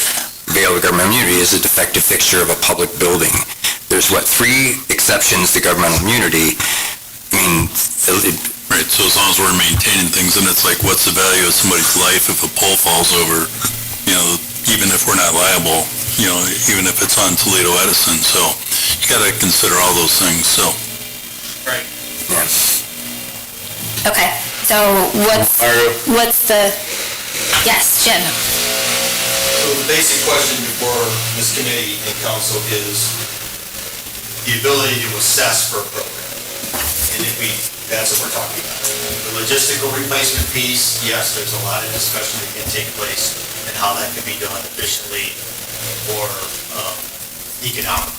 veil of governmental immunity is a defective fixture of a public building. There's 3 exceptions to governmental immunity. Right, so as long as we're maintaining things, and it's like, what's the value of somebody's life if a pole falls over, even if we're not liable, even if it's on Toledo Edison, so you gotta consider all those things, so. Right. Okay, so what's the, yes, Jim? So the basic question before this committee and council is the ability to assess for a program. And that's what we're talking about. The logistical replacement piece, yes, there's a lot of discussion that can take place and how that can be done efficiently or economically.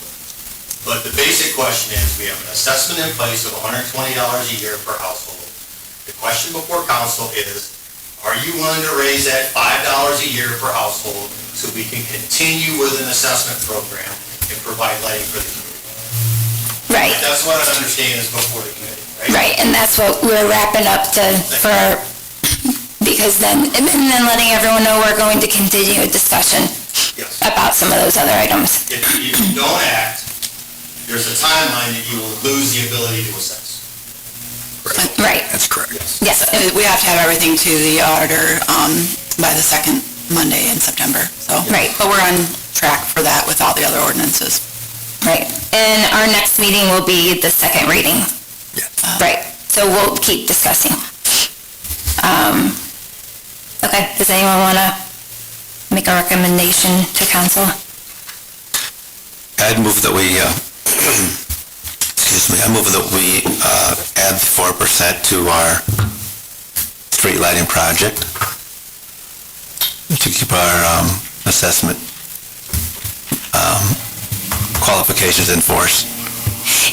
But the basic question is, we have an assessment in place of $120 a year per household. The question before council is, are you willing to raise that $5 a year per household so we can continue with an assessment program and provide lighting for the community? Right. That's what I understand is before the committee, right? Right, and that's what we're wrapping up because then letting everyone know we're going to continue a discussion Yes. about some of those other items. If you don't act, there's a timeline that you will lose the ability to assess. Right, That's correct. yes. We have to have everything to the auditor by the 2nd Monday in September, so. Right. But we're on track for that with all the other ordinances. Right. And our next meeting will be the second reading. Right. So we'll keep discussing. Okay, does anyone want to make a recommendation to council? I'd move that we, I move that we add 4% to our street lighting project to keep our assessment qualifications in force.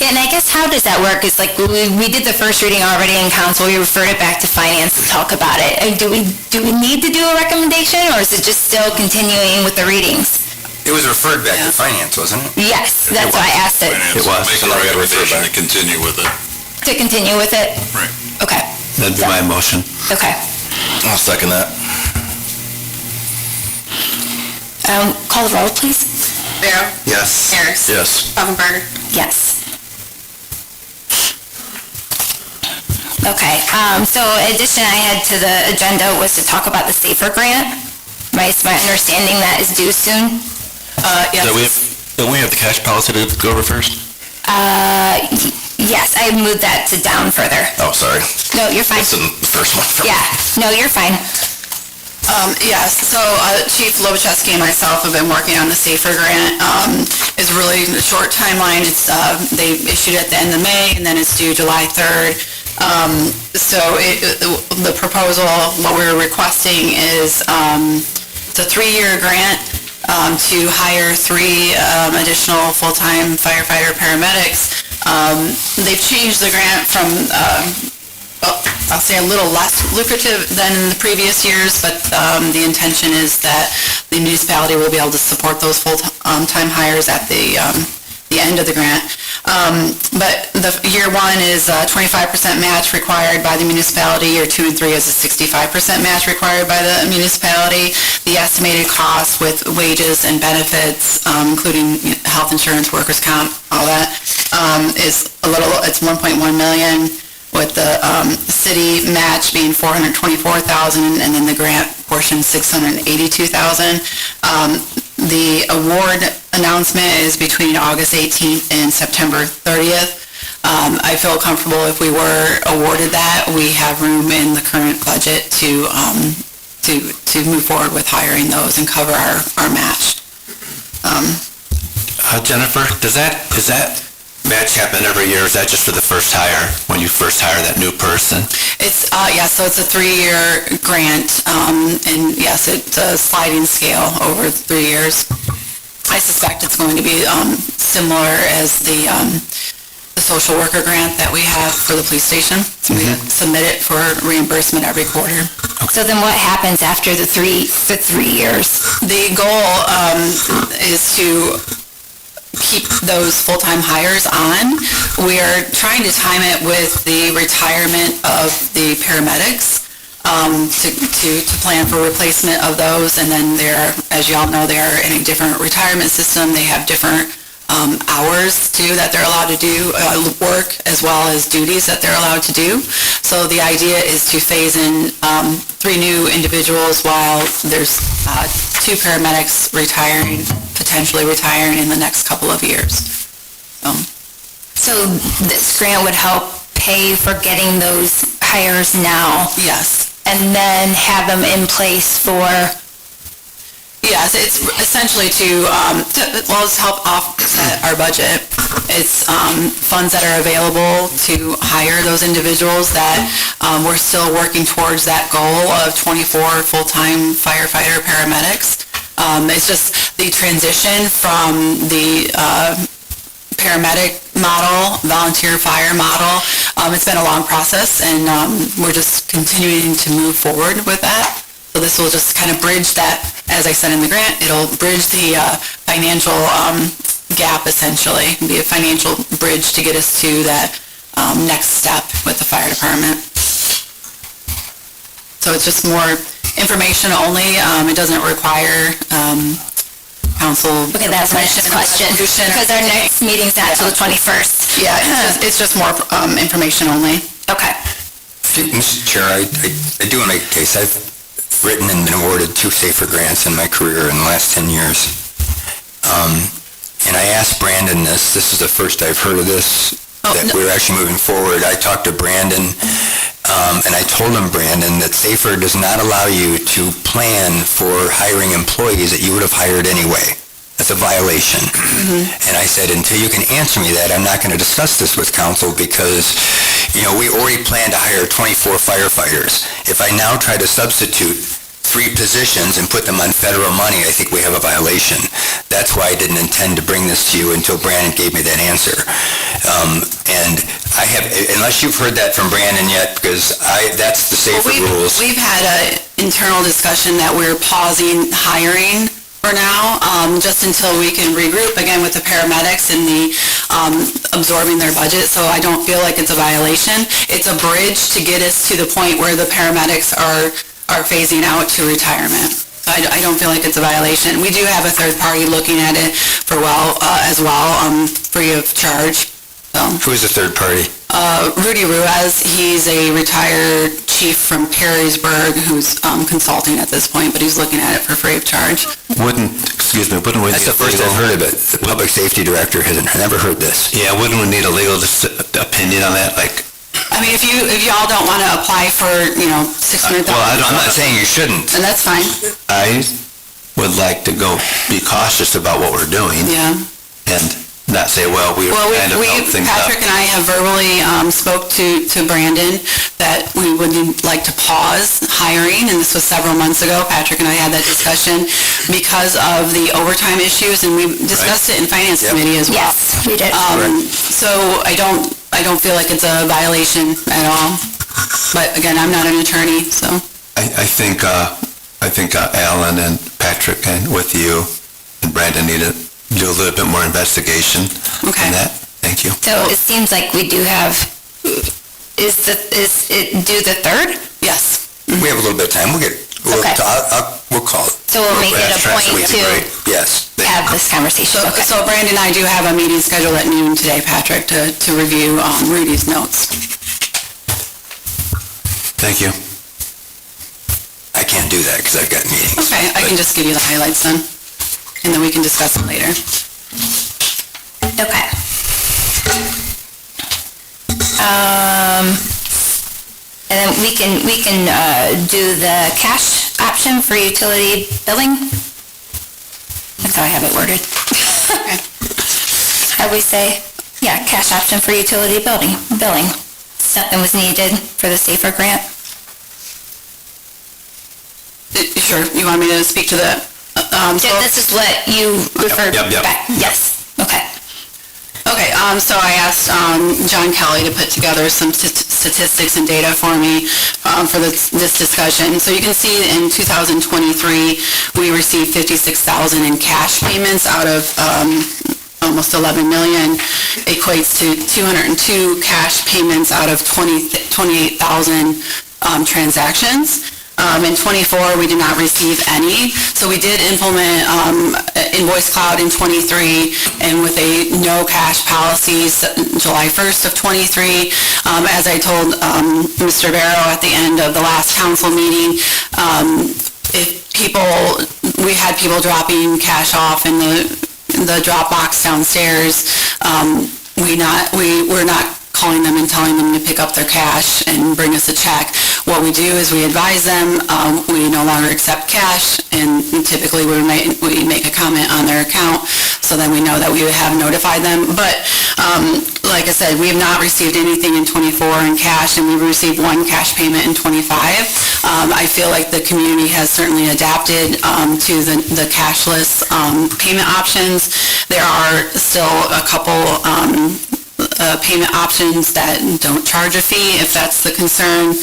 Yeah, and I guess how does that work? It's like, we did the first reading already in council, we referred it back to finance to talk about it. Do we need to do a recommendation, or is it just still continuing with the readings? It was referred back to finance, wasn't it? Yes, that's why I asked it. Finance, It was. make a recommendation to continue with it. To continue with it? Right. Okay, That'd be my motion. okay. I'll second that. Call the roll, please. Barrow? Yes. Harris? Yes. Augenberger? Yes. Okay, so addition I had to the agenda was to talk about the SAFER grant. Right, it's my understanding that is due soon. Don't we have the cash policy to go over first? Yes, I moved that to down further. Oh, sorry. No, you're fine. That's the first one. Yeah, no, you're fine. Yes, so Chief Lobaczewski and myself have been working on the SAFER grant. It's really a short timeline. It's, they issued it at the end of May, and then it's due July 3rd. So the proposal, what we're requesting is, it's a 3-year grant to hire 3 additional full-time firefighter paramedics. They've changed the grant from, I'll say a little less lucrative than in the previous years, but the intention is that the municipality will be able to support those full-time hires at the end of the grant. But the year 1 is a 25% match required by the municipality. Year 2 and 3 is a 65% match required by the municipality. The estimated cost with wages and benefits, including health insurance, workers' comp, all that, is it's 1.1 million, with the city match being $424,000, and then the grant portion $682,000. The award announcement is between August 18th and September 30th. I feel comfortable if we were awarded that, we have room in the current budget to move forward with hiring those and cover our match. Jennifer, does that match happen every year? Is that just for the first hire, when you first hire that new person? It's, so it's a 3-year grant, and yes, it's a sliding scale over 3 years. I suspect it's going to be similar as the social worker grant that we have for the police station. So we submit it for reimbursement every quarter. So then what happens after the 3 years? The goal is to keep those full-time hires on. We are trying to time it with the retirement of the paramedics to plan for replacement of those. And then they're, as you all know, they're in a different retirement system. They have different hours too that they're allowed to do work, as well as duties that they're allowed to do. So the idea is to phase in 3 new individuals while there's 2 paramedics potentially retiring in the next couple of years. So this grant would help pay for getting those hires now? Yes. And then have them in place for? Yes, it's essentially to help offset our budget. It's funds that are available to hire those individuals that we're still working towards that goal of 24 full-time firefighter paramedics. It's just the transition from the paramedic model, volunteer fire model. It's been a long process, and we're just continuing to move forward with that. So this will just kind of bridge that, as I said in the grant, it'll bridge the financial gap, essentially, be a financial bridge to get us to that next step with the fire department. So it's just more information only. It doesn't require council. Okay, that's my next question, because our next meeting's not till the 21st. Yeah, it's just more information only. Okay. Mr. Chair, I do want to make a case. I've written and been awarded 2 SAFER grants in my career in the last 10 years. And I asked Brandon this is the first I've heard of this, that we're actually moving forward. I talked to Brandon, and I told him, Brandon, that SAFER does not allow you to plan for hiring employees that you would have hired anyway. That's a violation. And I said, until you can answer me that, I'm not going to discuss this with council because, we already planned to hire 24 firefighters. If I now try to substitute 3 positions and put them on federal money, I think we have a violation. That's why I didn't intend to bring this to you until Brandon gave me that answer. And I have, unless you've heard that from Brandon yet, because that's the SAFER rules. We've had an internal discussion that we're pausing hiring for now, just until we can regroup again with the paramedics and the absorbing their budget, so I don't feel like it's a violation. It's a bridge to get us to the point where the paramedics are phasing out to retirement. I don't feel like it's a violation. We do have a third party looking at it as well, free of charge. So. Who's the third party? Rudy Ruiz, he's a retired chief from Perrysburg who's consulting at this point, but he's looking at it for free of charge. Wouldn't we... That's the first I've heard of it. The public safety director hasn't never heard this. Yeah, wouldn't we need a legal opinion on that? I mean, if y'all don't want to apply for, $600,000. Well, I'm not saying you shouldn't. And that's fine. I would like to be cautious about what we're doing. Yeah. And not say, well, we kind of help things up. Patrick and I have verbally spoke to Brandon that we would like to pause hiring, and this was several months ago. Patrick and I had that discussion because of the overtime issues, and we discussed it in Finance Committee as well. Yes, we did. So I don't feel like it's a violation at all. But again, I'm not an attorney, so. I think Alan and Patrick and with you and Brandon need to do a little bit more investigation on that. Thank you. So it seems like we do have, is it due the 3rd? Yes. We have a little bit of time. We'll call it. So we'll make it a point to Yes. have this conversation. Okay. So Brandon and I do have a meeting scheduled at noon today, Patrick, to review Rudy's notes. Thank you. I can't do that because I've got meetings. Okay, I can just give you the highlights then, and then we can discuss it later. Okay. And then we can do the cash option for utility billing. That's how I have it worded. How do we say? Yeah, cash option for utility billing. Something was needed for the SAFER grant. Sure, you want me to speak to the... This is what you referred Yep. back. Yes, okay. Okay, so I asked John Kelly to put together some statistics and data for me for this discussion. So you can see in 2023, we received $56,000 in cash payments out of almost $11 million. Equates to 202 cash payments out of 28,000 transactions. In '24, we did not receive any. So we did implement Invoice Cloud in '23, and with a no cash policy July 1st of '23. As I told Mr. Barrow at the end of the last council meeting, we had people dropping cash off in the drop box downstairs. We're not calling them and telling them to pick up their cash and bring us a check. What we do is we advise them, we no longer accept cash, and typically we make a comment on their account, so then we know that we have notified them. But like I said, we have not received anything in '24 in cash, and we received one cash payment in '25. I feel like the community has certainly adapted to the cashless payment options. There are still a couple payment options that don't charge a fee, if that's the concern.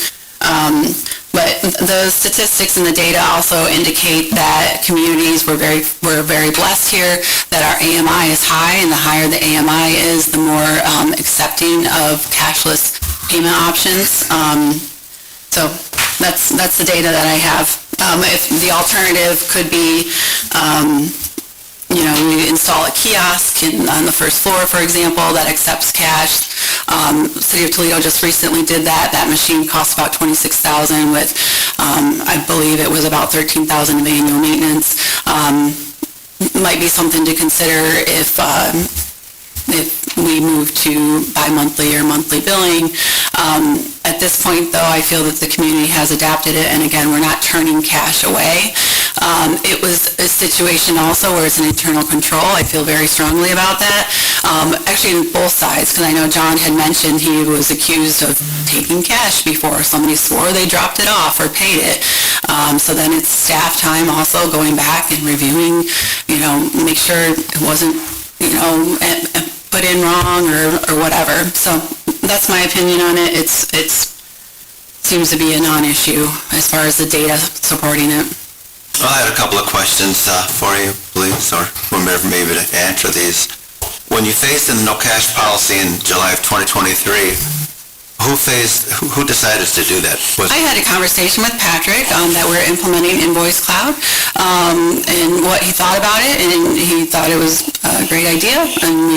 But the statistics and the data also indicate that communities, we're very blessed here, that our AMI is high, and the higher the AMI is, the more accepting of cashless payment options. So that's the data that I have. If the alternative could be, we install a kiosk on the first floor, for example, that accepts cash. City of Toledo just recently did that. That machine cost about $26,000 with, I believe it was about $13,000 of annual maintenance. Might be something to consider if we move to bi-monthly or monthly billing. At this point, though, I feel that the community has adapted it, and again, we're not turning cash away. It was a situation also where it's an internal control. I feel very strongly about that. Actually, on both sides, because I know John had mentioned he was accused of taking cash before. Somebody swore they dropped it off or paid it. So then it's staff time also going back and reviewing, make sure it wasn't, put in wrong or whatever. So that's my opinion on it. It seems to be a non-issue as far as the data supporting it. Well, I had a couple of questions for you, please, or whomever maybe to answer these. When you phased in the no cash policy in July of 2023, who decided to do that? I had a conversation with Patrick that we're implementing Invoice Cloud and what he thought about it, and he thought it was a great idea, and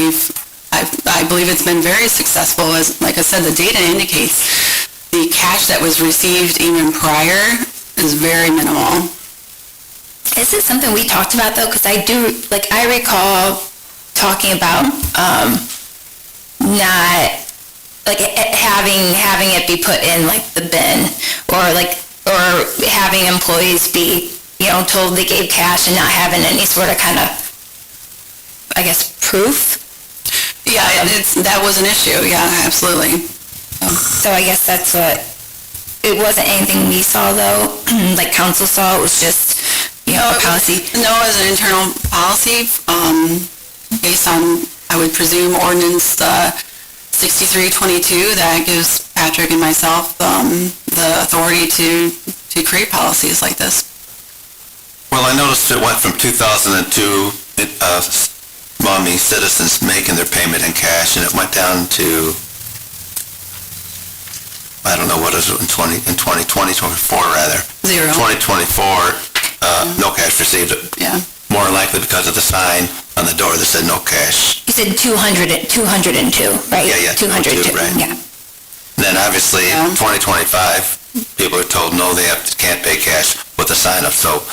I believe it's been very successful. As like I said, the data indicates the cash that was received even prior is very minimal. Is it something we talked about, though? Because I recall talking about not, having it be put in, the bin, or having employees be, told they gave cash and not having any sort of proof. Yeah, that was an issue, yeah, absolutely. So I guess that's what, it wasn't anything we saw, though, like council saw, it was just, a policy. No, as an internal policy, based on, I would presume, ordinance 6322, that gives Patrick and myself the authority to create policies like this. Well, I noticed it went from 2002, citizens making their payment in cash, and it went down to, I don't know, what is it, in 2024 rather? Zero. 2024, no cash received. Yeah. More likely because of the sign on the door that said no cash. You said 202, right? Yeah, 202, right. yeah. And then obviously, Yeah. 2025, people are told, no, they can't pay cash with the sign up. So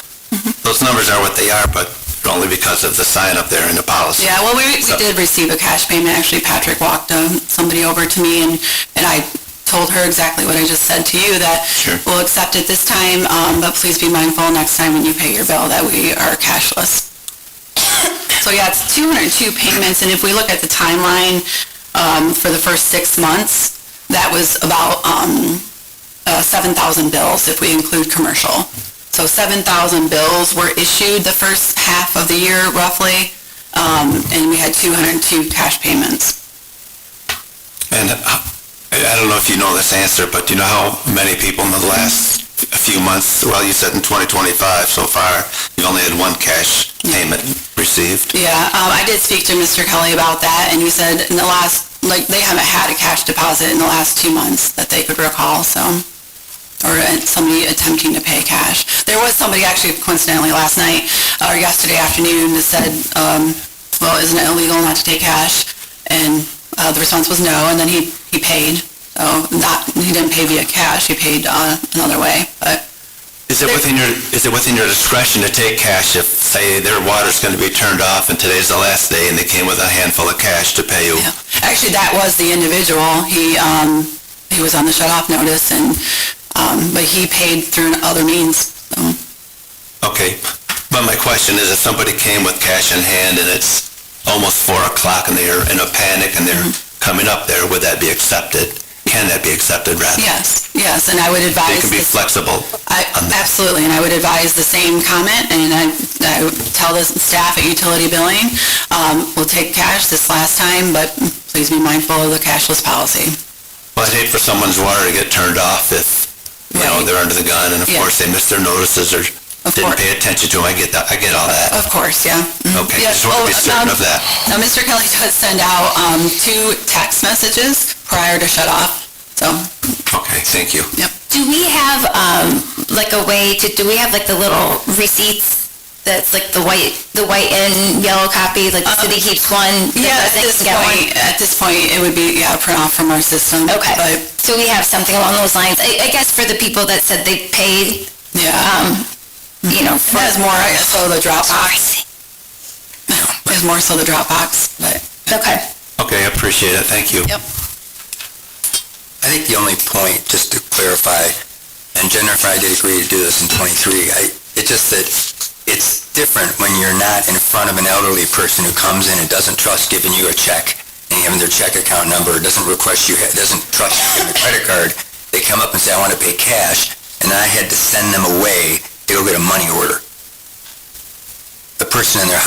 those numbers are what they are, but only because of the sign up there in the policy. Yeah, well, we did receive a cash payment. Actually, Patrick walked somebody over to me, and I told her exactly what I just said to you, that Sure. we'll accept it this time, but please be mindful next time when you pay your bill that we are cashless. So yeah, it's 202 payments, and if we look at the timeline for the first 6 months, that was about 7,000 bills if we include commercial. So 7,000 bills were issued the first half of the year roughly, and we had 202 cash payments. And I don't know if you know this answer, but do you know how many people in the last few months, well, you said in 2025 so far, you've only had one cash payment received? Yeah, I did speak to Mr. Kelly about that, and he said in the last, they haven't had a cash deposit in the last 2 months that they could recall, so, or somebody attempting to pay cash. There was somebody actually coincidentally last night, or yesterday afternoon, that said, well, isn't it illegal not to take cash? And the response was no, and then he paid. So he didn't pay via cash, he paid another way, but. Is it within your discretion to take cash if, say, their water's going to be turned off and today's the last day and they came with a handful of cash to pay you? Yeah. Actually, that was the individual. He was on the shut-off notice, and but he paid through other means. So. Okay, but my question is, if somebody came with cash in hand and it's almost 4 o'clock and they're in a panic and they're coming up there, would that be accepted? Can that be accepted, rather? Yes, and I would advise... They can be flexible. Absolutely, and I would advise the same comment, and I would tell the staff at Utility Billing, we'll take cash this last time, but please be mindful of the cashless policy. Well, I'd hate for someone's water to get turned off if, they're under the gun, and of course they missed their notices or didn't pay attention to them. I get all that. Of course, yeah. Okay, just want to be certain of that. Now, Mr. Kelly does send out 2 text messages prior to shut off, so. Okay, thank you. Yep. Do we have, a way to, do we have the little receipts that's like the white and yellow copy, like the city keeps one? the Yeah, president can get one? at this point, it would be, print off from our system. Okay, But, so we have something along those lines. I guess for the people that said they paid, you know, it for... has more, I guess, so the Dropbox. There's more so the Dropbox, but. Okay. Okay, I appreciate it, thank you. Yep. I think the only point, just to clarify, and Jennifer, I did agree to do this in '23, it's just that it's different when you're not in front of an elderly person who comes in and doesn't trust giving you a check and having their check account number, doesn't trust you giving a credit card. They come up and say, I want to pay cash, and I had to send them away to go get a money order. The person in their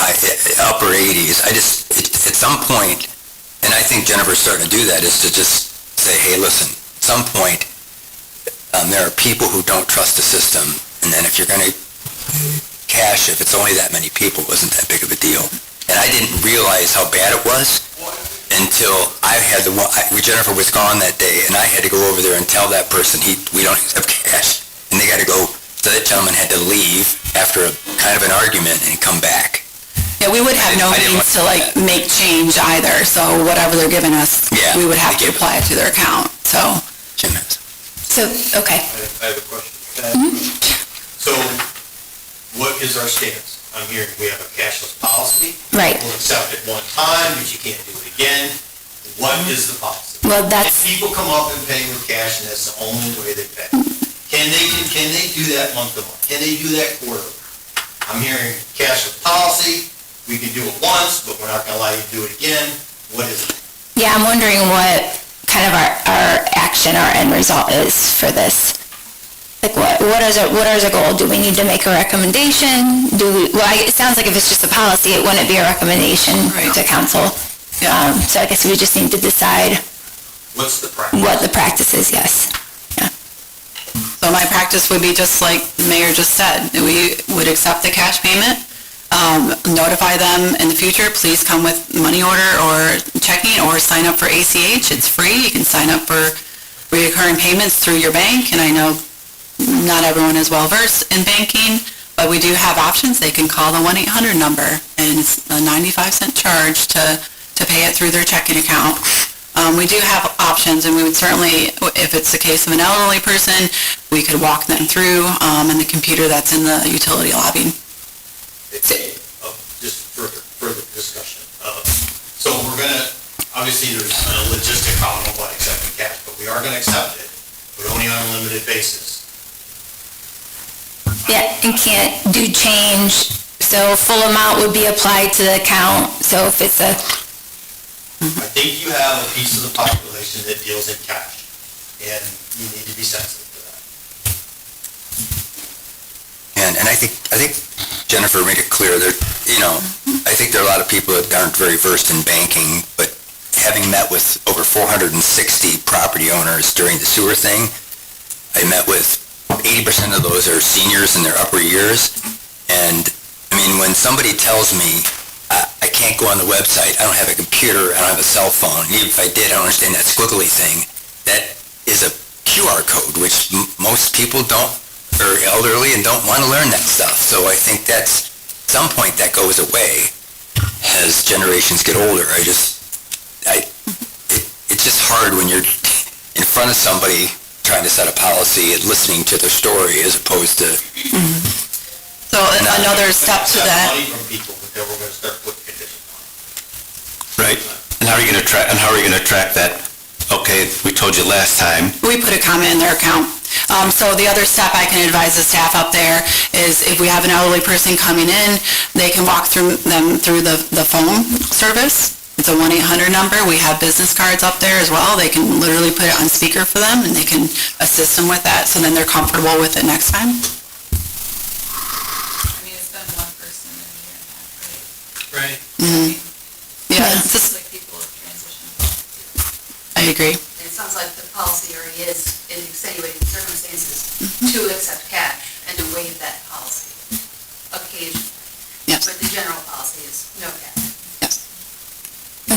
upper 80s, at some point, and I think Jennifer's starting to do that, is to just say, hey, listen, at some point, there are people who don't trust the system, and then if you're going to cash, if it's only that many people, it wasn't that big of a deal. And I didn't realize how bad it was until I had Jennifer was gone that day, and I had to go over there and tell that person, we don't accept cash, and they got to go. So that gentleman had to leave after a kind of an argument and come back. Yeah, we would have no means to make change either, so whatever they're giving us, we would have to apply it to their account, so. Jim has. So, okay. I have a question. So what is our stance? I'm hearing we have a cashless policy. Right. We'll accept it one time, but you can't do it again. What is the policy? Well, If that's, people come up and pay with cash and that's the only way they pay, can they do that month to month? Can they do that quarterly? I'm hearing cashless policy, we can do it once, but we're not gonna allow you to do it again. What is it? yeah, I'm wondering what kind of our action, our end result is for this. Like, what is our goal? Do we need to make a recommendation? It sounds like if it's just a policy, it wouldn't be a recommendation to council. So I guess we just need to decide What's the practice? what the practice is, yes. So my practice would be just like the mayor just said, we would accept the cash payment, notify them in the future, please come with money order or checking, or sign up for ACH, it's free, you can sign up for recurring payments through your bank, and I know not everyone is well versed in banking, but we do have options, they can call the 1-800 number, and it's a 95-cent charge to pay it through their checking account. We do have options, and we would certainly, if it's the case of an elderly person, we could walk them through in the computer that's in the utility lobby. Just further discussion. So we're gonna, obviously there's a logistic problem about accepting cash, but we are gonna accept it, but only on a limited basis. Yeah, and can't do change, so full amount would be applied to the account, so if it's a, I think you have a piece of the population that deals in cash, and you need to be sensitive to that. And I think Jennifer made it clear that, I think there are a lot of people that aren't very versed in banking, but having met with over 460 property owners during the sewer thing, I met with 80% of those are seniors in their upper years, and, when somebody tells me, I can't go on the website, I don't have a computer, I don't have a cell phone, and even if I did, I don't understand that squiggly thing, that is a QR code, which most people don't, are elderly and don't want to learn that stuff. So I think that's, at some point that goes away as generations get older. It's just hard when you're in front of somebody trying to set a policy and listening to their story as opposed to... So another step to that. Money from people, but then we're gonna start putting conditions on it. Right, and how are you gonna track that? Okay, we told you last time. We put a comment in their account. So the other step I can advise the staff up there is if we have an elderly person coming in, they can walk through the phone service. It's a 1-800 number. We have business cards up there as well. They can literally put it on speaker for them, and they can assist them with that, so then they're comfortable with it next time. It's been one person in a year and a half, Right. Mm-hmm. Yeah, it's It's just, like people have transitioned. I agree. It sounds like the policy already is in extenuating circumstances to accept cash and to waive that policy occasionally. Yes. But the general policy is no cash.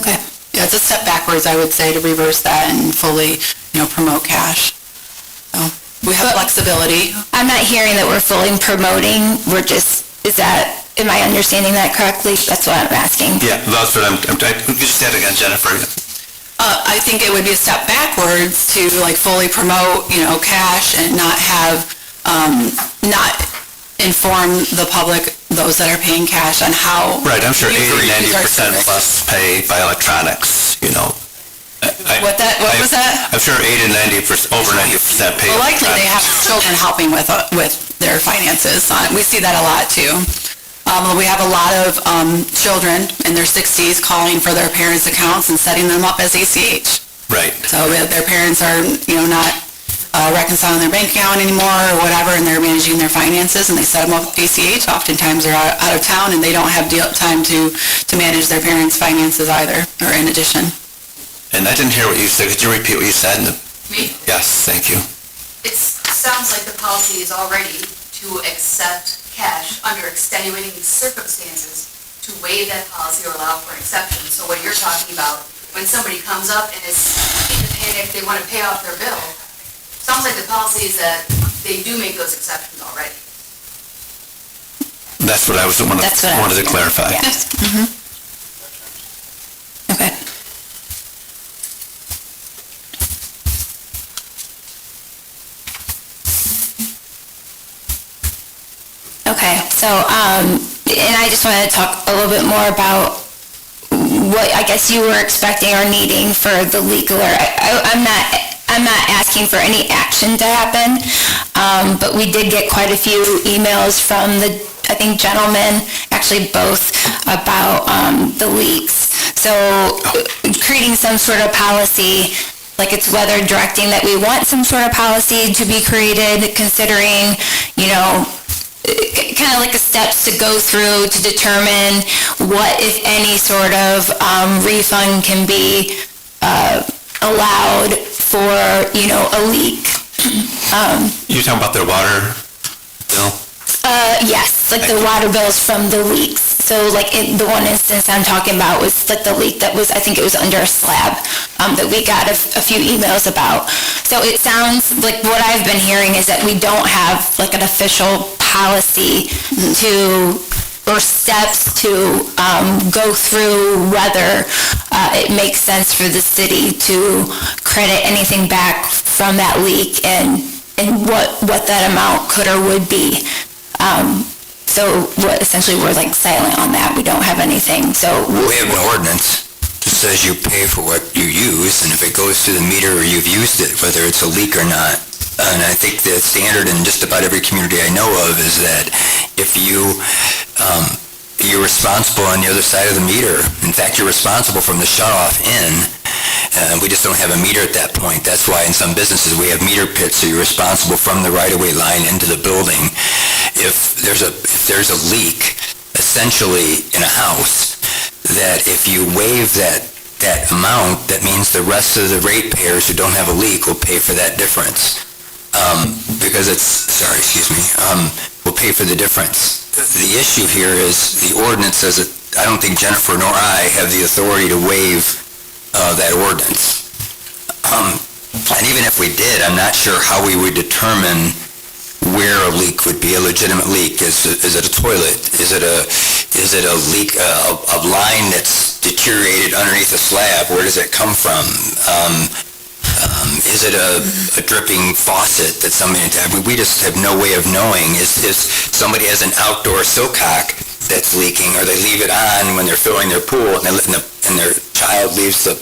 okay. Yeah, it's a step backwards, I would say, to reverse that and fully, promote cash. So we have flexibility. I'm not hearing that we're fully promoting, is that Am I understanding that correctly? That's what I'm asking. Yeah, that's what I'm you just said again, Jennifer. I think it would be a step backwards to like fully promote, cash and not have, not inform the public, those that are paying cash on how. Right, I'm sure we 80-90% use our plus pay by electronics, What was that? I'm sure 80-90%, over 90% pay. Well, likely they have children helping with their finances. We see that a lot too. We have a lot of children in their 60s calling for their parents' accounts and setting them up as ACH. Right. So their parents are, not reconciling their bank account anymore or whatever, and they're managing their finances, and they set them up ACH. Oftentimes they're out of town, and they don't have time to manage their parents' finances either, or in addition. And I didn't hear what you said. Could you repeat what you said? Me? Yes, thank you. It sounds like the policy is already to accept cash under extenuating circumstances to waive that policy or allow for an exception. So what you're talking about, when somebody comes up and is in a panic, they want to pay off their bill, sounds like the policy is that they do make those exceptions already. That's what I wanted to clarify. Yes. Mm-hmm. Okay. Okay, so, and I just wanted to talk a little bit more about what I guess you were expecting or needing for the leak alert. I'm not asking for any action to happen, but we did get quite a few emails from the, I think, gentlemen, actually both, about the leaks. So creating some sort of policy, like it's whether directing that we want some sort of policy to be created, considering, kind of like the steps to go through to determine what, if any, sort of refund can be allowed for, a leak. You talking about their water bill? Yes, like the water bills from the leaks. So like in the one instance I'm talking about was like the leak that was, I think it was under a slab, that we got a few emails about. So it sounds like what I've been hearing is that we don't have like an official policy or steps to go through whether it makes sense for the city to credit anything back from that leak and what that amount could or would be. So essentially we're like silent on that. We don't have anything, so. We have an ordinance that says you pay for what you use, and if it goes to the meter or you've used it, whether it's a leak or not. And I think the standard in just about every community I know of is that if you're responsible on the other side of the meter. In fact, you're responsible from the shutoff in. We just don't have a meter at that point. That's why in some businesses we have meter pits, so you're responsible from the right-of-way line into the building. If there's a leak, essentially in a house, that if you waive that amount, that means the rest of the ratepayers who don't have a leak will pay for that difference. Because will pay for the difference. The issue here is the ordinance says that I don't think Jennifer nor I have the authority to waive that ordinance. And even if we did, I'm not sure how we would determine where a leak would be a legitimate leak. Is it a toilet? Is it a leak, a line that's deteriorated underneath a slab? Where does it come from? Is it a dripping faucet that somebody, we just have no way of knowing. If somebody has an outdoor silcock that's leaking, or they leave it on when they're filling their pool and their child leaves the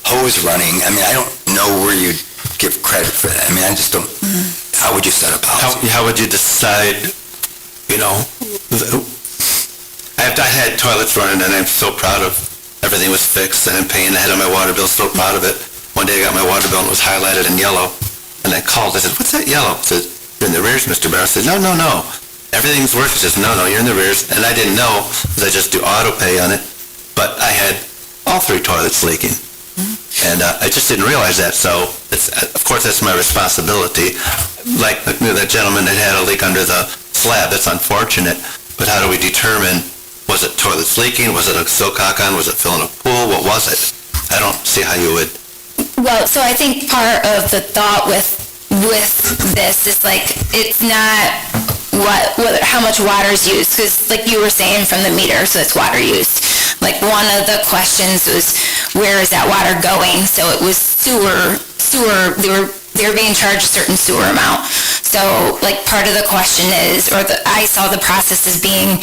hose running, I don't know where you'd give credit for that. I just don't, how would you set a policy? How would you decide, I had toilets running and I'm so proud of everything was fixed and I'm paying ahead of my water bill, so proud of it. One day I got my water bill and it was highlighted in yellow, and I called, I said, "What's that yellow?" I said, "You're in the rears, Mr. Barr." I said, No, everything's working." He says, No, you're in the rears, and I didn't know, because I just do auto pay on it, but I had all 3 toilets leaking, and I just didn't realize that, so of course that's my responsibility. Like that gentleman that had a leak under the slab, that's unfortunate, but how do we determine, was it toilets leaking, was it a silcock on, was it filling a pool, what was it? I don't see how you would. Well, so I think part of the thought with this is like, it's not how much water is used, because like you were saying from the meter, so it's water used. Like one of the questions was, where is that water going? So it was sewer, they were being charged a certain sewer amount. So like part of the question is, I saw the process as being,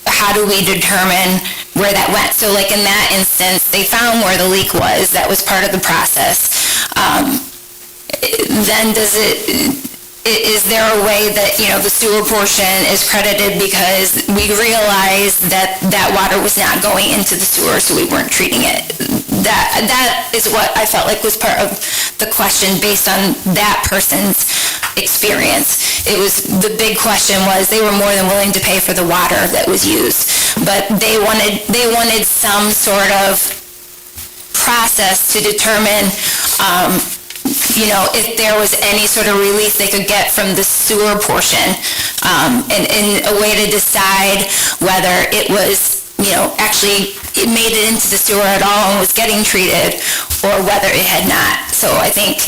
how do we determine where that went? So like in that instance, they found where the leak was, that was part of the process. Then is there a way that, the sewer portion is credited because we realized that that water was not going into the sewer, so we weren't treating it? That is what I felt like was part of the question based on that person's experience. It was, the big question was, they were more than willing to pay for the water that was used, but they wanted some sort of process to determine, if there was any sort of relief they could get from the sewer portion, and a way to decide whether it was, actually it made it into the sewer at all and was getting treated, or whether it had not. So I think...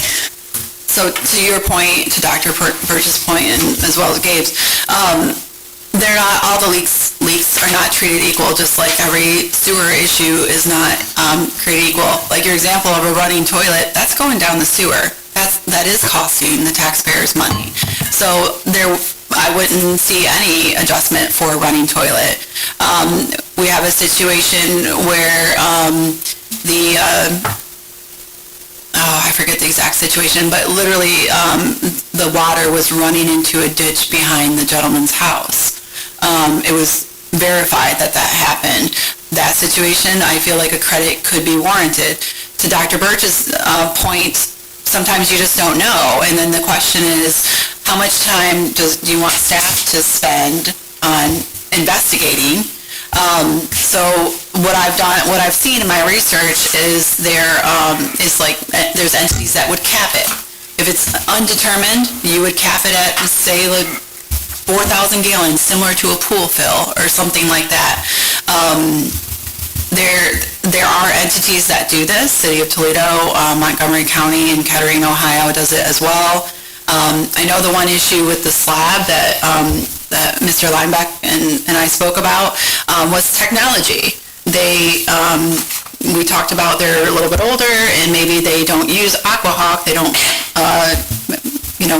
So to your point, to Dr. Birch's point, and as well as Gabe's, they're not, all the leaks are not treated equal, just like every sewer issue is not created equal. Like your example of a running toilet, that's going down the sewer. That is costing the taxpayers money. So I wouldn't see any adjustment for a running toilet. We have a situation where I forget the exact situation, but literally the water was running into a ditch behind the gentleman's house. It was verified that happened. That situation, I feel like a credit could be warranted. To Dr. Birch's point, sometimes you just don't know, and then the question is, how much time do you want staff to spend on investigating? So what I've seen in my research is there's entities that would cap it. If it's undetermined, you would cap it at, say, like 4,000 gallons, similar to a pool fill or something like that. There are entities that do this. City of Toledo, Montgomery County, and Kettering, Ohio does it as well. I know the one issue with the slab that Mr. Lineback and I spoke about was technology. We talked about they're a little bit older and maybe they don't use Aquahawk. They don't,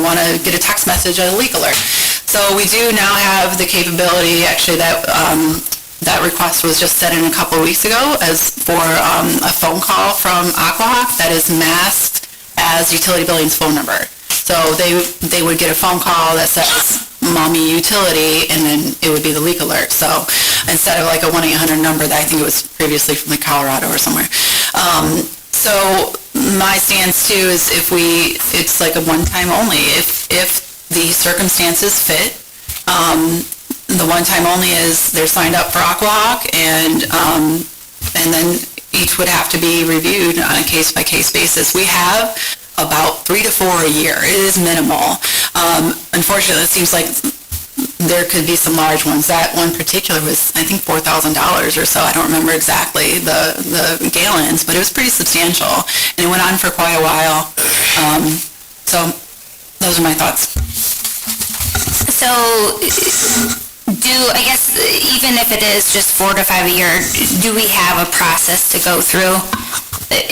want to get a text message at a leak alert. So we do now have the capability, actually, that request was just sent in a couple of weeks ago as for a phone call from Aquahawk that is masked as utility billing's phone number. So they would get a phone call that says Mommy Utility, and then it would be the leak alert. So instead of like a 1-800 number that I think it was previously from like Colorado or somewhere. So my stance too is it's like a one-time only. If the circumstances fit, the one-time only is they're signed up for Aquahawk, and then each would have to be reviewed on a case-by-case basis. We have about 3 to 4 a year. It is minimal. Unfortunately, it seems like there could be some large ones. That one particular was, I think, $4,000 or so. I don't remember exactly the gallons, but it was pretty substantial, and it went on for quite a while. So those are my thoughts. So, I guess, even if it is just 4 to 5 a year, do we have a process to go through? Like,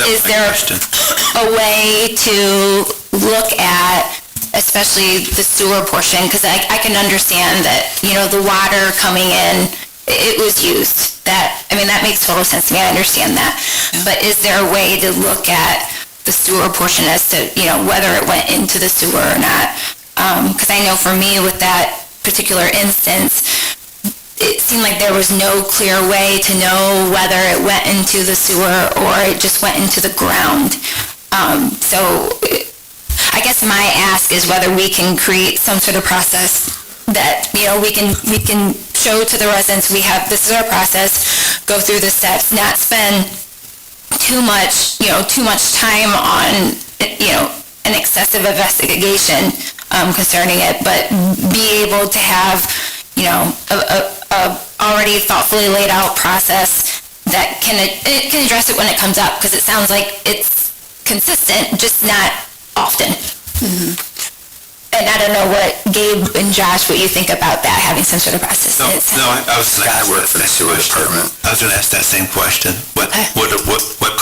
is there a way to look at, especially the sewer portion? Because I can understand that, the water coming in, it was used. That makes total sense to me. I understand that. But is there a way to look at the sewer portion as to, whether it went into the sewer or not? Because I know for me with that particular instance, it seemed like there was no clear way to know whether it went into the sewer or it just went into the ground. So I guess my ask is whether we can create some sort of process that, we can show to the residents this is our process, go through the steps, not spend too much time on, an excessive investigation concerning it, but be able to have, a already thoughtfully laid out process that can address it when it comes up, because it sounds like it's consistent, just not often. Mm-hmm. And I don't know what, Gabe and Josh, what you think about that, having some sort of process. No, I was going to ask work for the sewer department. I was going to ask that same question. What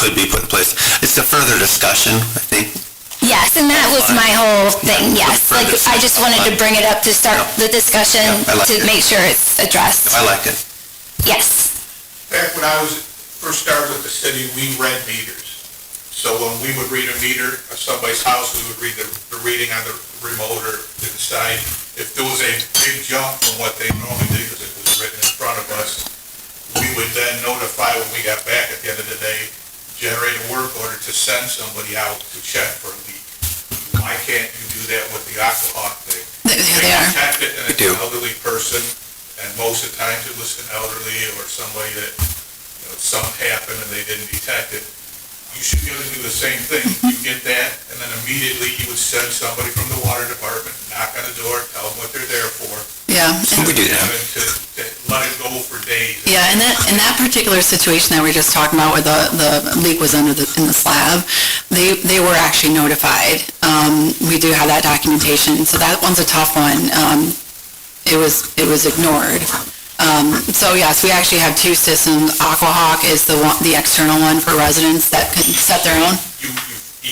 could be put in place? It's a further discussion, I think. Yes, and that was my whole thing, yes. Like, I just wanted to bring it up to start the discussion, Yeah, I like to it. make sure it's addressed. I like it. Yes. Back when I first started with the city, we read meters. So when we would read a meter of somebody's house, we would read the reading on the remote or inside. If there was a big jump from what they normally do, because it was written in front of us, we would then notify when we got back at the end of the day, generate a work order to send somebody out to check for a leak. Why can't you do that with the Aquahawk thing? They are. Detect it, and it's do. an elderly person, and most of the times it was an elderly or somebody that, something happened and they didn't detect it. You should be able to do the same thing. You get that, and then immediately you would send somebody from the water department, knock on the door, tell them what they're there for. Yeah. We do that. To let it go for days. Yeah, in that particular situation that we were just talking about where the leak was in the slab, they were actually notified. We do have that documentation, so that one's a tough one. It was ignored. So yes, we actually have two systems. Aquahawk is the external one for residents that can set their own. You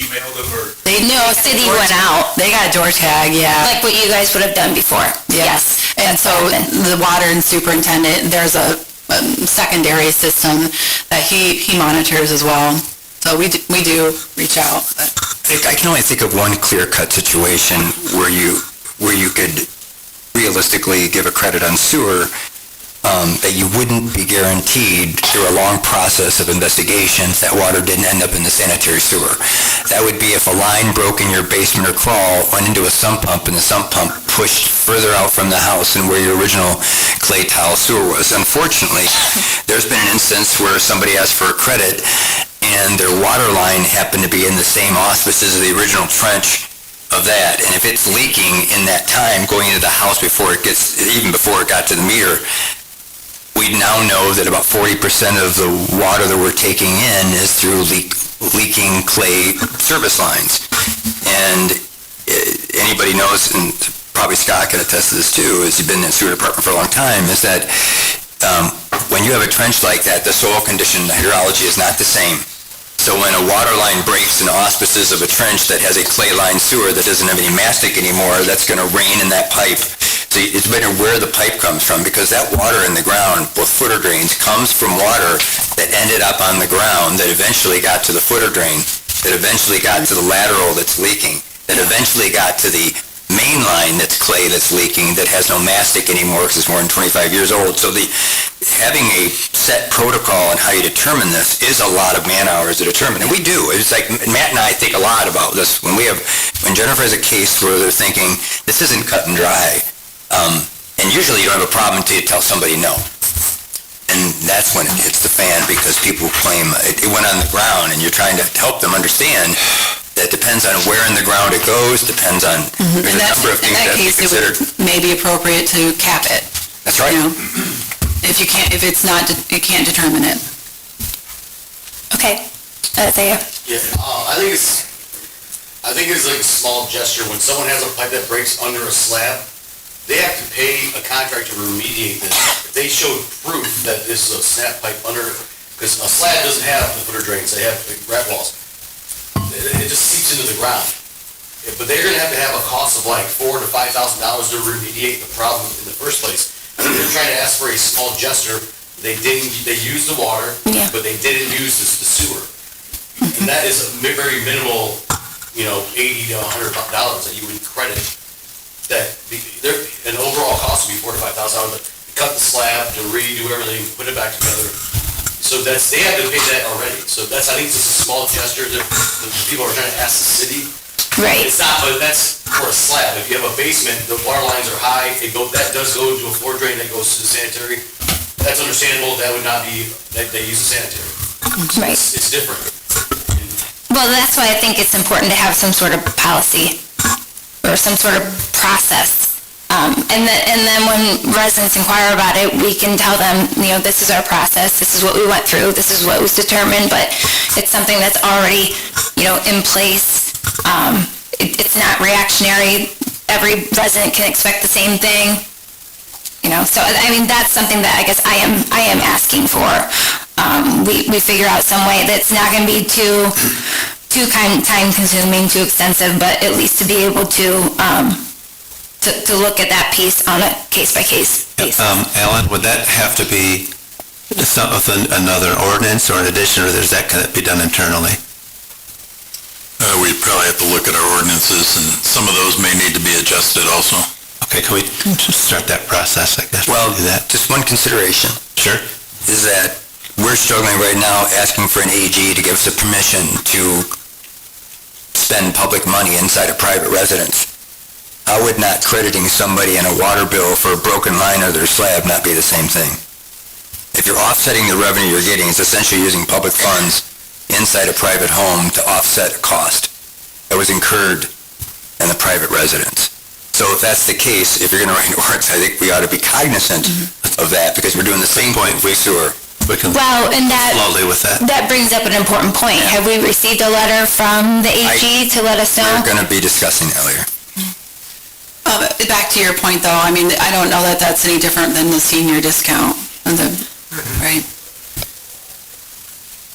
emailed them or? No, city went out, They got a door tag, yeah. like what you guys would have done before. Yeah. Yes. And that's so what happened. the water and superintendent, there's a secondary system that he monitors as well. So we do reach out. I can only think of one clear-cut situation where you could realistically give a credit on sewer, that you wouldn't be guaranteed through a long process of investigations that water didn't end up in the sanitary sewer. That would be if a line broke in your basement or crawl, went into a sump pump, and the sump pump pushed further out from the house than where your original clay tile sewer was. Unfortunately, there's been an instance where somebody asked for a credit, and their water line happened to be in the same auspices as the original trench of that, and if it's leaking in that time going into the house even before it got to the meter, we now know that about 40% of the water that we're taking in is through leaking clay service lines. And anybody knows, and probably Scott can attest to this too, as you've been in the sewer department for a long time, is that when you have a trench like that, the soil condition, the hydrology is not the same. So when a water line breaks in the auspices of a trench that has a clay line sewer that doesn't have any mastic anymore, that's going to rain in that pipe. So it's better where the pipe comes from, because that water in the ground, both footer drains, comes from water that ended up on the ground, that eventually got to the footer drain, that eventually got to the lateral that's leaking, that eventually got to the main line that's clay that's leaking, that has no mastic anymore because it's more than 25 years old. So having a set protocol on how you determine this is a lot of man hours to determine. And we do. It's like Matt and I think a lot about this. When Jennifer has a case where they're thinking, this isn't cut and dry, and usually you don't have a problem until you tell somebody no. And that's when it hits the fan, because people claim it went on the ground, and you're trying to help them understand that depends on where in the ground it goes, depends on, there's a number of things that have to be considered. In that case, it may be appropriate to cap it. That's right. If you can't determine it. Okay. Isaiah? Yeah, I think it's like a small gesture. When someone has a pipe that breaks under a slab, they have to pay a contractor to remediate this. If they showed proof that this is a snap pipe under, because a slab doesn't have the footer drains, they have big rat walls. It just seeps into the ground. But they're gonna have a cost of like $4,000 to $5,000 to remediate the problem in the first place. And they're trying to ask for a small gesture. They used the water, Yeah. but they didn't use the sewer. And that is a very minimal, $80 to $100 that you would credit. An overall cost would be $4,000 to $5,000 to cut the slab, to redo everything, put it back together. So they have to pay that already. So I think it's just a small gesture that the people are trying to ask the city. Right. It's not, but that's for a slab. If you have a basement, the water lines are high, that does go into a floor drain that goes to the sanitary. That's understandable. That would not be, that they use the sanitary. Right. It's different. Well, that's why I think it's important to have some sort of policy or some sort of process. And then when residents inquire about it, we can tell them, this is our process, this is what we went through, this is what was determined, but it's something that's already, in place. It's not reactionary. every resident can expect the same thing. You know, so, I mean, that's something that I guess I am asking for. We figure out some way that's not gonna be too time consuming, too extensive, but at least to be able to look at that piece on a case-by-case basis. Alan, would that have to be another ordinance or an addition, or does that can it be done internally? We'd probably have to look at our ordinances, and some of those may need to be adjusted also. Okay, can we just start that process, I guess? Well, Do that? just one consideration Sure. is that we're struggling right now asking for an AG to give us a permission to spend public money inside a private residence. How would not crediting somebody in a water bill for a broken line of their slab not be the same thing? If you're offsetting the revenue you're getting, it's essentially using public funds inside a private home to offset a cost that was incurred in the private residence. So if that's the case, if you're going to write an ordinance, I think we ought to be cognizant of that, because we're doing the same point with sewer. We can Well, and slowly with that. that brings up an important point. Have we received a letter from the AG to let us know? We're going to be discussing that later. Back to your point, though, I mean, I don't know that that's any different than the senior discount, right?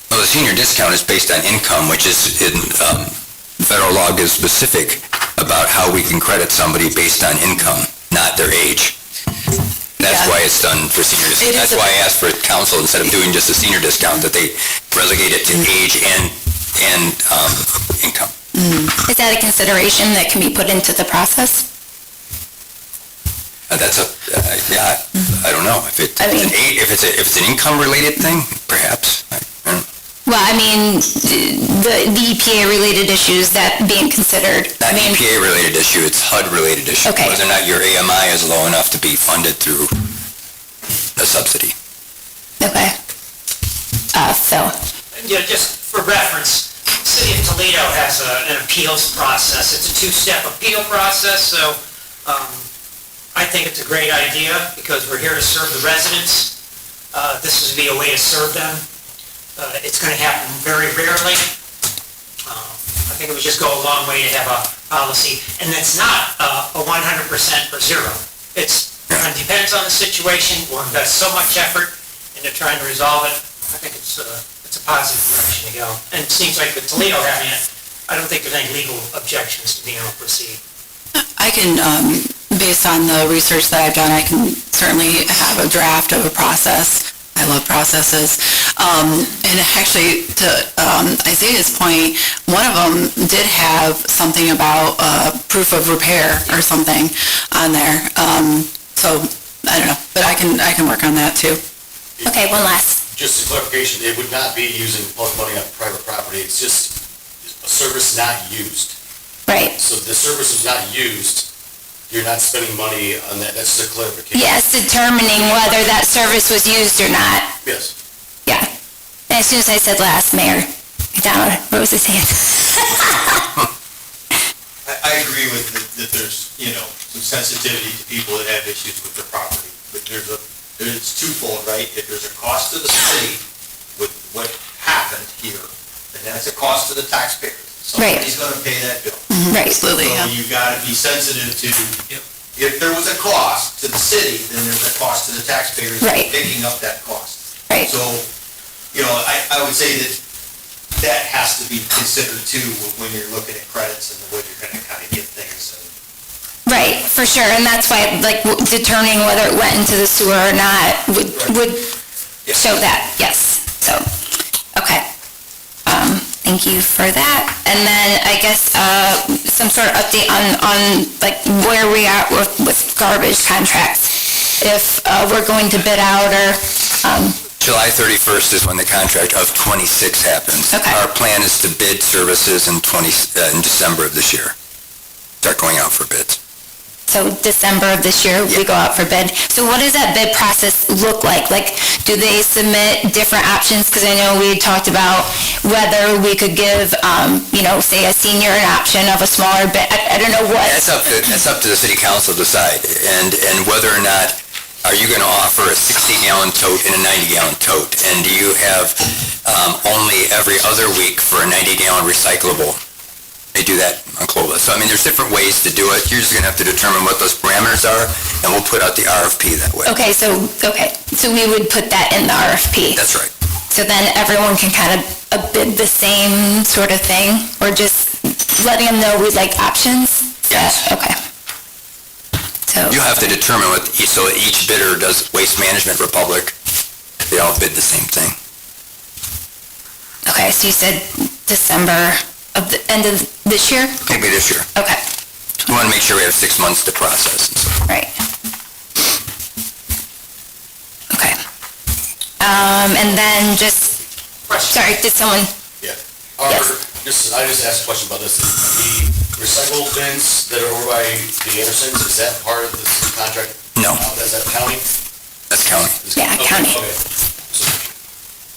Well, the senior discount is based on income, which is in, federal law gives specific about how we can credit somebody based on income, not their age. That's Yeah. why it's done for seniors. It is That's a- why I asked for council, instead of doing just a senior discount, that they relegate it to age and income. Is that a consideration that can be put into the process? That's a, yeah, I don't know. If it's I mean- if it's an income-related thing, perhaps. I don't know. Well, I mean, the EPA-related issues that being considered. I Not mean, EPA-related issue, it's HUD-related issue. Okay. Whether or not your AMI is low enough to be funded through a subsidy. Okay. Phil? Yeah, just for reference, the City of Toledo has an appeals process. It's a two-step appeal process, so I think it's a great idea because we're here to serve the residents. This would be a way to serve them. It's going to happen very rarely. I think it would just go a long way to have a policy, and it's not a 100% or zero. It depends on the situation. We'll invest so much effort into trying to resolve it. I think it's a positive direction to go. And it seems like with Toledo having it, I don't think there's any legal objections to being able to proceed. I can, based on the research that I've done, I can certainly have a draft of a process. I love processes. And actually, to Isaiah's point, one of them did have something about proof of repair or something on there. So, I don't know, but I can work on that too. Okay, one last. Just a clarification, it would not be using public money on private property, it's just a service not used. Right. So the service is not used, you're not spending money on that, that's just a clarification. Yes, determining whether that service was used or not. Yes. Yeah. And as soon as I said last, Mayor McDonald rose his hand. I agree with that there's, some sensitivity to people that have issues with their property, but it's twofold, right? If there's a cost to the city with what happened here, then that's a cost to the taxpayers. Right. Somebody's gonna pay that bill. Right. Absolutely, So yeah. you gotta be sensitive to, if there was a cost to the city, then there's a cost to the taxpayers Right. picking up that cost. Right. So, I would say that has to be considered too when you're looking at credits and the way you're gonna kind of get things. Right, for sure, and that's why, like, determining whether it went into the sewer or not would show that, yes, so, okay. Thank you for that. And then, I guess, some sort of update on like, where we are with garbage contracts. If we're going to bid out or, July 31st is when the contract of 26 happens. Okay. Our plan is to bid services in December of this year. Start going out for bids. so December of this year, we go out for bid. So what does that bid process look like? Like, do they submit different options? Because I know we had talked about whether we could give, say a senior an option of a smaller bid. I don't know what. That's up to the city council to decide, and whether or not, are you going to offer a 60-gallon tote and a 90-gallon tote? And do you have only every other week for a 90-gallon recyclable? They do that on Clovis. So I mean, there's different ways to do it. You're just gonna have to determine what those parameters are, and we'll put out the RFP that way. Okay, so we would put that in the RFP. That's right. So then everyone can kind of bid the same sort of thing, or just letting them know we'd like options? Yes. Okay. So, You have to determine what, so each bidder does Waste Management Republic, they all bid the same thing. okay, so you said December of the end of this year? Maybe this year. Okay, We want to make sure we have 6 months to process and so. right. Okay. And then just, sorry, did someone, Yeah. Yes. I just asked a question about this. The recycle bins that are over by the Andersons, is that part of this contract? No. Is that county? That's county. Yeah, Okay, county. Okay.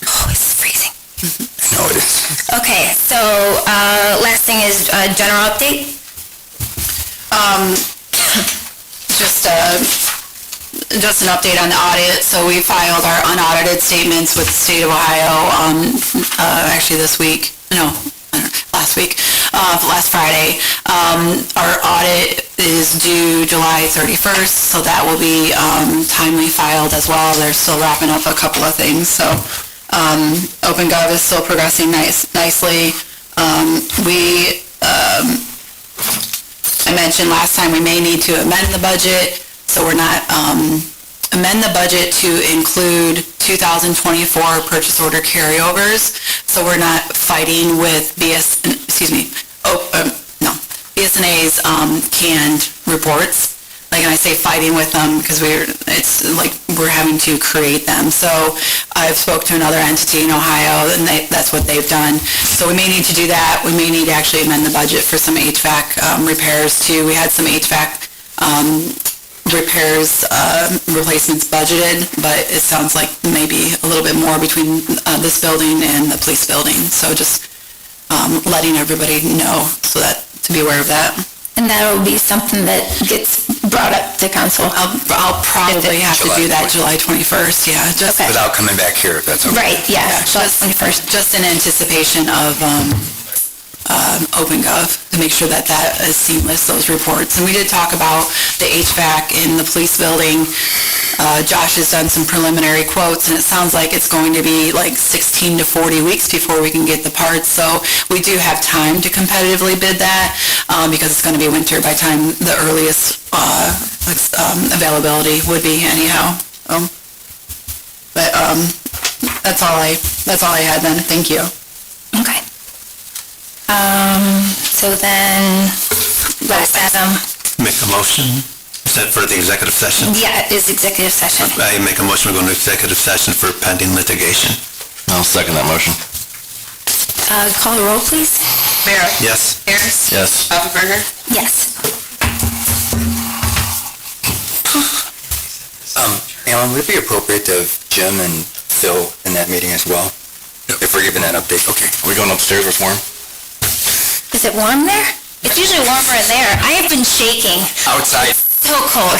oh, it's freezing. No, it is. Okay, so, last thing is, general update? Just an update on the audit. So we filed our unaudited statements with the state of Ohio, actually this week, last week, last Friday. Our audit is due July 31st, so that will be timely filed as well. They're still wrapping up a couple of things, so OpenGov is still progressing nicely. I mentioned last time we may need to amend the budget, so we're not, amend the budget to include 2024 purchase order carryovers, so we're not fighting with BSNA's canned reports. Like, and I say fighting with them because it's like we're having to create them. So I've spoke to another entity in Ohio, and that's what they've done. So we may need to do that. We may need to actually amend the budget for some HVAC repairs too. We had some HVAC repairs, replacements budgeted, but it sounds like maybe a little bit more between this building and the police building. So just letting everybody know so that, to be aware of that. And that'll be something that gets brought up to council? I'll probably have to do that July 21st, yeah. Just Okay. Without coming back here, if that's okay. Right, yeah, July 21st. Just in anticipation of OpenGov, to make sure that that is seamless, those reports. And we did talk about the HVAC in the police building. Josh has done some preliminary quotes, and it sounds like it's going to be like 16 to 40 weeks before we can get the parts. So we do have time to competitively bid that, because it's going to be winter by the time the earliest availability would be anyhow. But that's all I had then. Thank you. Okay. So then, last item, Make a motion. Is that for the executive session? yeah, is executive session. I make a motion, we go into executive session for pending litigation. I'll second that motion. Call the roll, please. Barrett? Yes. Aaron's? Yes. Pfefferberger? Yes. Alan, would it be appropriate to have Jim and Phil in that meeting as well? If we're giving that update, okay. Are we going upstairs with warm? Is it warm there? It's usually warmer in there. I have been shaking. Outside. So cold.